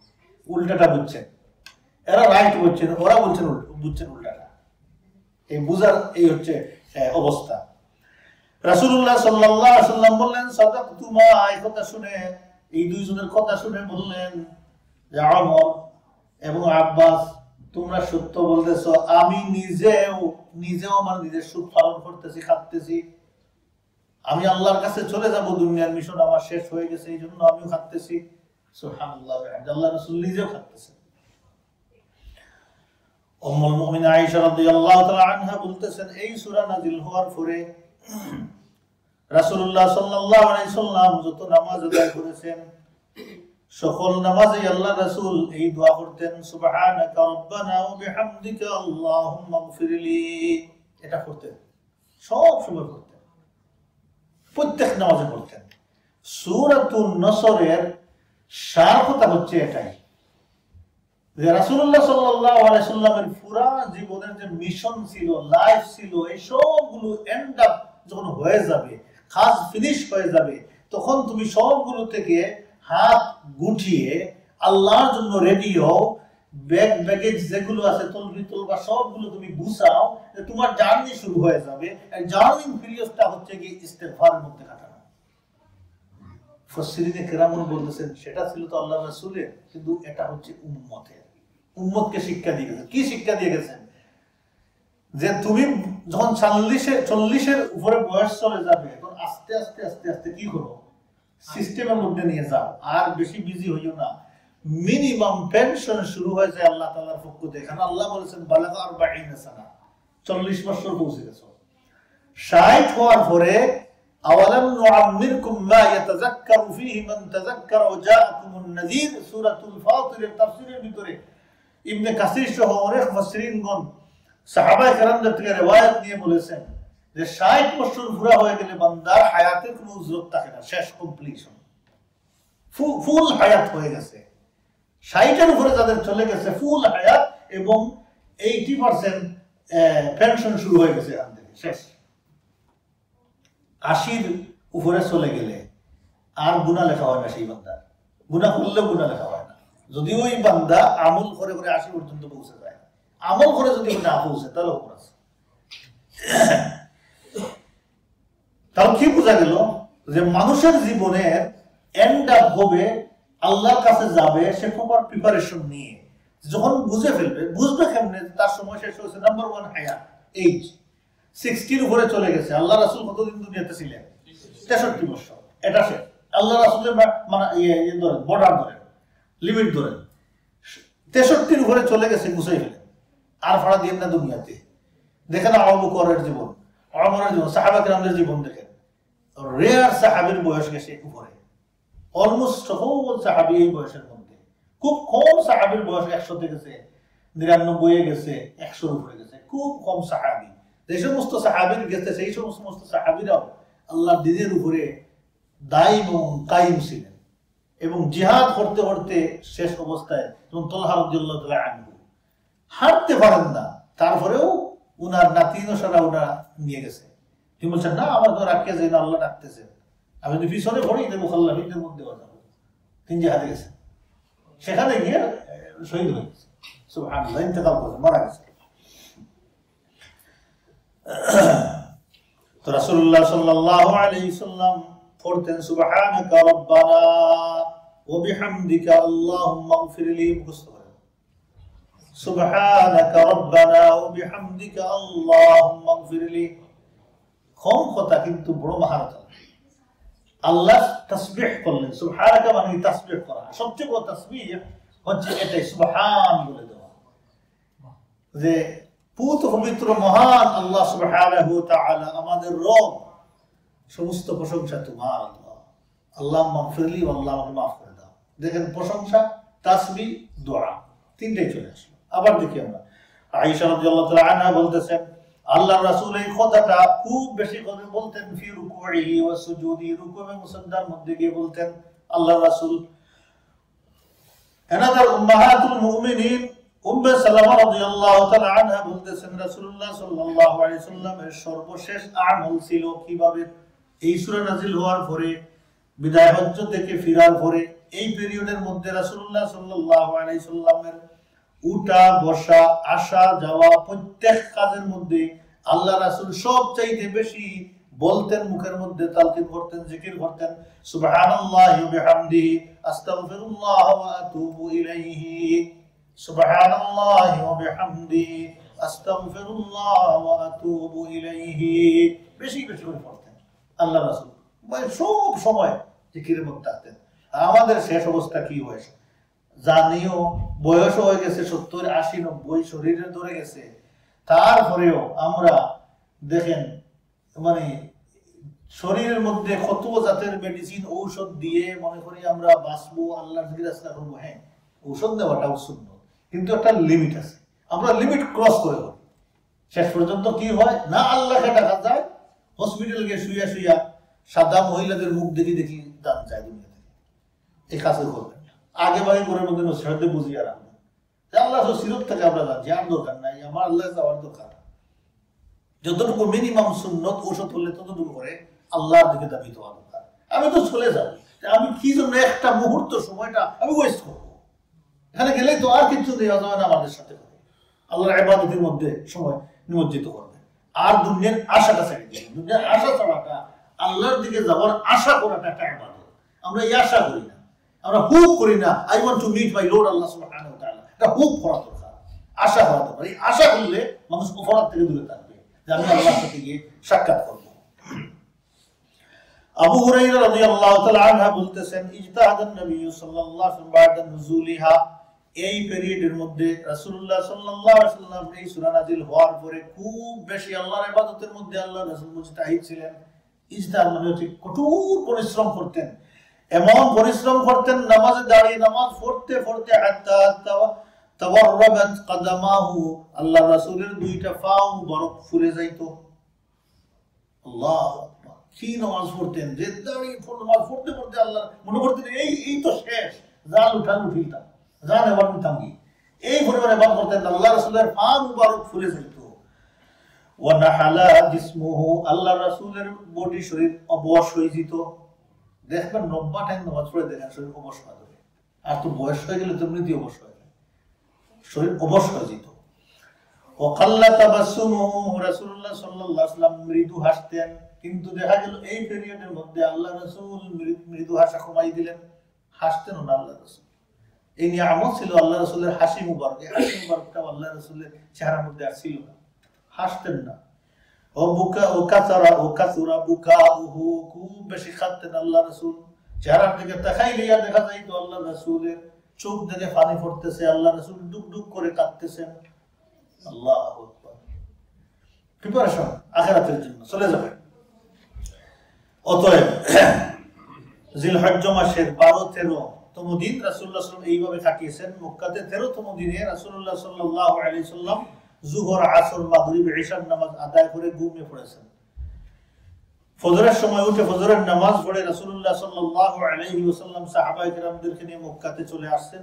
উল্টাটা বুঝছেন। এরা রাইট বুঝছেন, ওরা বুঝছেন উল্টাটা। এই বুঝার এই হচ্ছে অবস্থা। রাসূলুল্লাহ সাল্লাল্লাহু আলাইহি ওয়াসাল্লাম বললেন, সাদাকতুমা, এই কথা শুনে, এই দুইজনের কথা শুনে বললেন যে ওমর এবং আব্বাস, তোমরা সত্য বলতেছো, আমি নিজেও আমার নিজের সুখ পালন করতেছি, খাচ্তেছি। আমি আল্লাহর কাছে চলে যাব, দুনিয়ার মিশন আমার শেষ হয়ে গেছে, এই জন্য আমিও খাচ্তেছি। সুবহানাল্লাহ, আল্লাহ রাসূল নিজেও খাচ্তেছেন। উম্মুল মুমিনিন আয়েশা রাদিয়াল্লাহু তাআলা আনহা বলতেছেন, এই সূরা নাযিল হওয়ার পরে রাসূলুল্লাহ সাল্লাল্লাহু আলাইহি সাল্লাম যত নামাজ আদায় করেছেন, সকল নামাজে আল্লাহ রাসূল এই দোয়া করতেন, সুবহানাকা রাব্বানা ওয়া বিহামদিকা আল্লাহুম্মা গফিরলি। এটা করতেন, সব সময় করতেন, প্রত্যেক নামাজে করতেন। সূরাতুন নসরের সার কথা হচ্ছে এটাই যে রাসূলুল্লাহ সাল্লাল্লাহু আলাইহি সাল্লামের পুরা জীবনের যে মিশন ছিল, লাইফ ছিল, এই সবগুলো এন্ড আপ যখন হয়ে যাবে, কাজ ফিনিশ হয়ে যাবে, তখন তুমি সবগুলো থেকে হাত গুটিয়ে আল্লাহর জন্য রেডি হও। ব্যাগেজ যেগুলো আছে, তলবা সবগুলো তুমি গুছাও, তোমার জার্নি শুরু হয়ে যাবে। এই জার্নিং পিরিয়ডটা হচ্ছে কি ইস্তেগফারের মধ্যে কাটানো। মুফাসসিরিনে কেরামুন বলতেছেন, সেটা ছিল তো আল্লাহর রাসূলের, কিন্তু এটা হচ্ছে উম্মতের। উম্মতকে শিক্ষা দিয়ে গেছেন। কি শিক্ষা দিয়ে গেছেন? যে তুমি যখন 40-এর উপরে বয়স চলে যাবে, তখন আস্তে আস্তে আস্তে আস্তে কি করো, সিস্টেমের মধ্যে নিয়ে যাও, আর বেশি বিজি হইও না। মিনিমাম পেনশন শুরু হয়ে যায় আল্লাহ তাআলার পক্ষ থেকে। এখানে আল্লাহ বলেছেন বালাগা 40 সানা, 40 বছর পৌঁছে গেছো। 60 হওয়ার পরে আওয়ালাম নুআম্মিরকুম মা ইয়াতাযাক্কারু ফীহি মান তাযাক্কারা ওয়া জাআকুমুন নাযীর, সূরাতুল ফাতিরের তাফসীরের ভিতরে ইবনে কাসির সহ অনেক মুফাসসিরিনগণ সাহাবায়ে কেরামদের থেকে রিওয়ায়াত নিয়ে বলেছেন যে 60 বছর পুরা হয়ে গেলে বান্দার হায়াতের কোনো উজরত থাকে না, শেষ, কমপ্লিশন, ফুল হায়াত হয়ে গেছে। 60-এর উপরে যাদের চলে গেছে ফুল হায়াত এবং 80% পেনশন শুরু হয়ে গেছে, এখান থেকে শেষ। 80-র উপরে চলে গেলে আর গুনাহ লেখা হয় না সেই বান্দার, গুনাহ করলেও গুনাহ লেখা হয় না, যদিও ওই বান্দা আমল করে করে 80 পর্যন্ত পৌঁছে যায়। আমল করে যদি না পৌঁছে তাহলে উপর আছে। তাও কি বোঝা গেল যে মানুষের জীবনের এন্ড আপ হবে, আল্লাহর কাছে যাবে সে প্রপার প্রিপারেশন নিয়ে। যখন বুঝে ফেলবে, বুঝবে কেমনে তার সময় শেষ হয়েছে। নাম্বার 1 হায়াত, এইজ 60 উপরে চলে গেছে। আল্লাহ রাসূল কতদিন দুনিয়াতে ছিলেন? 63 বছর। এটা সে আল্লাহ রাসূলের মানে ধরেন, বর্ডার ধরেন, লিমিট ধরেন, 63 উপরে চলে গেছে, গুছাই ফেলেন। আর ভাড়া দিয়ে না দুনিয়াতে। দেখেন আবু বকরের জীবন, ওমরের জীবন, সাহাবা কিরামদের জীবন দেখেন। রেয়ার সাহাবীর বয়স গেছে উপরে, অলমোস্ট সকল সাহাবী এই বয়সের মধ্যে। খুব কম সাহাবীর বয়স 100 গেছে, 99 গেছে, 100 উপরে গেছে। খুব কম সাহাবী। যে সমস্ত সাহাবীর গেছে সেই সমস্ত সাহাবীরাও আল্লাহর দ্বীনের উপরে দায়িম ও কায়েম ছিলেন এবং জিহাদ করতে করতে শেষ অবস্থায় যেমন তালহা রাদিয়াল্লাহু তাআলা আনহু হাঁটতে পারেন না, তারপরেও উনার নাতিনসারা ওনারা নিয়ে গেছে। তিনি বলছেন না, আমার তো রাখিয়া যাই না, আল্লাহ ডাকতেছেন, আমি যদি পিছনে পড়ি যে মুখাল্লাফিনদের মধ্যে যাবো। তিনি জিহাদে গেছেন, সেখানে গিয়ে শহীদ হয়ে গেছে। সুবহানাল্লাহ, ইন্তেকাল করেছে, মারা গেছে। তো রাসূলুল্লাহ সাল্লাল্লাহু আলাইহি সাল্লাম পড়তেন সুবহানাকা রাব্বানা ওয়া বিহামদিকা আল্লাহুম্মা ইগফিরলি। মুখস্থ করেন সুবহানাকা রাব্বানা ওয়া বিহামদিকা আল্লাহুম্মা ইগফিরলি। কম কথা কিন্তু বড় মহারত। আল্লাহ তাসবিহ করলেন, সুবহানাকা মানে তাসবিহ করা। সবচেয়ে বড় তাসবিহ হচ্ছে এটাই, সুবহান বলে দেওয়া, যে পুত পবিত্র মহান আল্লাহ সুবহানাহু ওয়া তাআলা আমাদের রব, সমস্ত প্রশংসা তোমার আল্লাহ। আল্লাহুম্মা ইগফিরলি, আল্লাহ আমাকে মাফ করে দাও। দেখেন প্রশংসা, তাসবিহ, দোয়া তিনটাই চলে আসলো। আবার দেখি আমরা আয়েশা রাদিয়াল্লাহু তাআলা আনহা বলতেছেন আল্লাহর রাসূল এই কথাটা খুব বেশি করে বলতেন ফি রুকুইহি ওয়া সুজুদি, রুকু এবং সিজদার মধ্যে গিয়ে বলতেন আল্লাহর রাসূল। এনাদার উম্মাহাতুল মুমিনিন উম্মে সালামা রাদিয়াল্লাহু তাআলা আনহা বলতেছেন রাসূলুল্লাহ সাল্লাল্লাহু আলাইহি সাল্লামের সর্বশেষ আমল ছিল কিভাবে এই সূরা নাযিল হওয়ার পরে, বিদায় হজ্জ থেকে ফিরার পরে এই পিরিয়ডের মধ্যে রাসূলুল্লাহ সাল্লাল্লাহু আলাইহি সাল্লামের উঠা বসা আসা যাওয়া প্রত্যেক কাজের মধ্যে আল্লাহ রাসূল সবচাইতে বেশি বলতেন, মুখের মধ্যে তালকিন করতেন, জিকির করতেন সুবহানাল্লাহি ওয়া বিহামদিহি আস্তাগফিরুল্লাহ ওয়া আতুবু ইলাইহি, সুবহানাল্লাহি ওয়া বিহামদিহি আস্তাগফিরুল্লাহ ওয়া আতুবু ইলাইহি। বেশি বেশি করে পড়তেন আল্লাহ রাসূল, সব সময় জিকিরের মধ্যে থাকতেন। আর আমাদের শেষ অবস্থা কি হয়েছে জানিও, বয়স হয়ে গেছে 70, 80, 90, শরীরে ধরে গেছে, তারপরেও আমরা দেখেন মানে শরীরের মধ্যে কত জাতের মেডিসিন ঔষধ দিয়ে মনে করি আমরা বাঁচবো, আল্লাহর জিকির আজকার করবো। হ্যাঁ, ঔষধ নেওয়াটাও সুন্নাত, কিন্তু একটা লিমিট আছে। আমরা লিমিট ক্রস করে করি, শেষ পর্যন্ত কি হয় না, আল্লাহকে ডাকা যায়, হসপিটাল গিয়ে শুইয়া শুইয়া সাদা মহিলাদের মুখ দেখি দেখি দান যায় দুনিয়া থেকে। এই কাজে করবেন না, আগে বাগে করে মধ্যে নসিহতে বুঝিয়ে রাখবেন আল্লাহ সিরত থেকে আমরা যাচ্ছি, আর দরকার নাই, আমার আল্লাহ যাওয়ার দরকার। যতটুকু মিনিমাম সুন্নত ঔষধ হলে ততটুকু করে আল্লাহর দিকে দাবি দেওয়া দরকার। আমি তো চলে যাব, আমি কি জন্য একটা মুহূর্ত সময়টা আমি ওয়েস্ট করবো? এখানে গেলেই তো আর কিছু দেওয়া যাবে না আমাদের সাথে করে। আল্লাহর ইবাদতের মধ্যে সময় নিমজ্জিত করবে, আর দুনিয়ার আশাটা ছেড়ে দেবে। দুনিয়ার আশা ছাড়াটা আল্লাহর দিকে যাওয়ার আশা করাটা একটা ইবাদত। আমরা এই আশা করি না, আমরা হুপ করি না, I want to meet my lord Allah সুবহানাহু ওয়া তাআলা। এটা হুপ করা দরকার, আশা করা দরকার। এই আশা করলে মানুষ অপরাধ থেকে দূরে থাকবে, যে আমি আল্লাহর সাথে গিয়ে সাক্ষাৎ করব। আবু হুরায়রা রাদিয়াল্লাহু তাআলা আনহু বলতেছেন ইজতাহাদান নবী সাল্লাল্লাহু আলাইহি ওয়াসাল্লাম বা'দা নুজুলিহা, এই পিরিয়ডের মধ্যে রাসূলুল্লাহ সাল্লাল্লাহু আলাইহি ওয়াসাল্লাম এই সূরা নাযিল হওয়ার পরে খুব বেশি আল্লাহর ইবাদতের মধ্যে আল্লাহর রাসূল মুজতাহিদ ছিলেন। ইজতিহাদ মানে হচ্ছে কঠোর পরিশ্রম করতেন, এমন পরিশ্রম করতেন নামাজে দাঁড়িয়ে নামাজ পড়তে পড়তে হাত্তা তাওয়াররাবাত কদমাহু, আল্লাহর রাসূলের দুইটা পাও বরফ ফুলে যাইতো। আল্লাহু আকবার, কি নামাজ পড়তেন, যে দাঁড়িয়ে নামাজ পড়তে পড়তে আল্লাহ মনে করতেন এই তো শেষ, জাল উঠিলতাম, জান এবার নিতাম কি, এই পরিমাণে ইবাদত করতেন। আল্লাহ রাসূলের পা মুবারক ফুলে যাইতো। ওয়া নাহালা জিসমুহু, আল্লাহর রাসূলের বডি শরীর অবশ হয়ে যেত। দেখবেন 90 টাইম নামাজ পড়ে দেখেন শরীর অবশ হয়ে যাবে, আর তো বয়স হয়ে গেলে তো এমনিতেই অবশ হয়ে যায়, শরীর অবশ হয়ে যেত। ওয়াকাল্লা তাবাসসুমুহু, রাসূলুল্লাহ সাল্লাল্লাহু আলাইহি ওয়াসাল্লাম মৃদু হাসতেন। কিন্তু দেখা গেল এই পিরিয়ডের মধ্যে আল্লাহ রাসূল মৃদু হাসা কমাই দিলেন, হাসতেন না আল্লাহ রাসূল। এই নিয়ামত ছিল আল্লাহ রাসূলের হাসি মুবারক, এই হাসি মুবারকটা আল্লাহ রাসূলের চেহারার মধ্যে আর ছিল না, হাসতেন না। ও বুকা ও কাসুরা বুকাউহু, খুব বেশি কাঁদতেন আল্লাহ রাসূল। চেহারার দিকে তাকাইলেই দেখা যাইতো আল্লাহ রাসূলের চোখ থেকে পানি পড়তেছে, আল্লাহ রাসূল ডুক ডুক করে কাঁদতেছেন। আল্লাহু আকবার। প্রিপারেশন আখিরাতের জন্য চলে যাবে। অতএব জিলহজ্জ মাসের 12-13তম দিন রাসূলুল্লাহ সাল্লাল্লাহু আলাইহি ওয়াসাল্লাম এইভাবে কাটিয়েছেন। মক্কাতে 13তম দিনে রাসূলুল্লাহ সাল্লাল্লাহু আলাইহি ওয়াসাল্লাম যুহর, আসর, মাগরিব, ইশার নামাজ আদায় করে ঘুমিয়ে পড়েছেন। ফজরের সময় উঠে ফজরের নামাজ পড়ে রাসূলুল্লাহ সাল্লাল্লাহু আলাইহি ওয়াসাল্লাম সাহাবায়ে কেরামদেরকে নিয়ে মক্কাতে চলে আসছেন।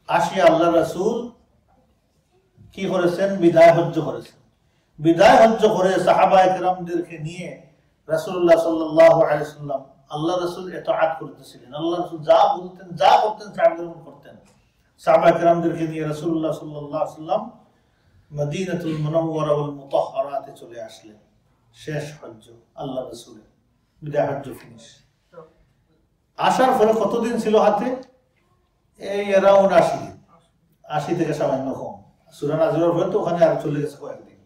আসিয়া আল্লাহ রাসূল কি করেছেন? বিদায় হজ্জ করেছেন। বিদায় হজ্জ করে সাহাবায়ে কেরামদেরকে নিয়ে রাসূলুল্লাহ সাল্লাল্লাহু আলাইহি ওয়াসাল্লাম আল্লাহ রাসূল ইতাআত করতেছিলেন। আল্লাহ রাসূল যা বলতেন, যা করতেন, সাহাবায়ে করতেন। সাহাবায়ে কেরামদেরকে নিয়ে রাসূলুল্লাহ সাল্লাল্লাহু আলাইহি ওয়াসাল্লাম মদিনাতুল মুনাওয়ারা ওয়াল মুতাহহারাতে চলে আসলেন। শেষ হজ্জ আল্লাহ রাসূলের, বিদায় হজ্জ ফিনিশ। আসার পরে কতদিন ছিল হাতে? এই অ্যারাউন্ড 80 থেকে সামান্য কম। সূরা নাজিলের পরে তো ওখানে আর চলে গেছে কয়েকদিন।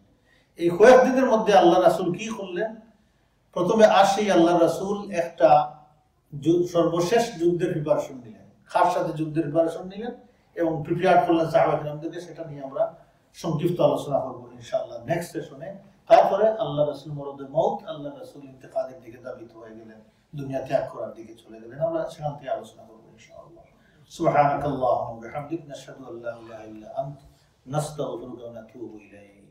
এই কয়েকদিনের মধ্যে আল্লাহ রাসূল কি করলেন? প্রথমে আল্লাহ রাসূল একটা সর্বশেষ যুদ্ধের প্রিপারেশন নিলেন, কার সাথে যুদ্ধের প্রিপারেশন নিলেন এবং প্রিপেয়ার করলেন সাহাবায়ে কেরামদেরকে। সেটা নিয়ে আমরা সংক্ষিপ্ত আলোচনা করবো ইনশাআল্লাহ নেক্সট সেশনে। তারপরে আল্লাহ রাসূল মরদে মউত, আল্লাহ রাসূল ইন্তেকালের দিকে ধাবিত হয়ে গেলেন, দুনিয়া ত্যাগ করার দিকে চলে গেলেন। আমরা সেখান থেকে আলোচনা করবো ইনশাআল্লাহ। সুবহানাকাল্লাহুম্মা ওয়া বিহামদিক, নাশহাদু আল্লা ইলাহা ইল্লা আনতা, নাস্তাগফিরুকা ওয়া নাতুবু ইলাইক।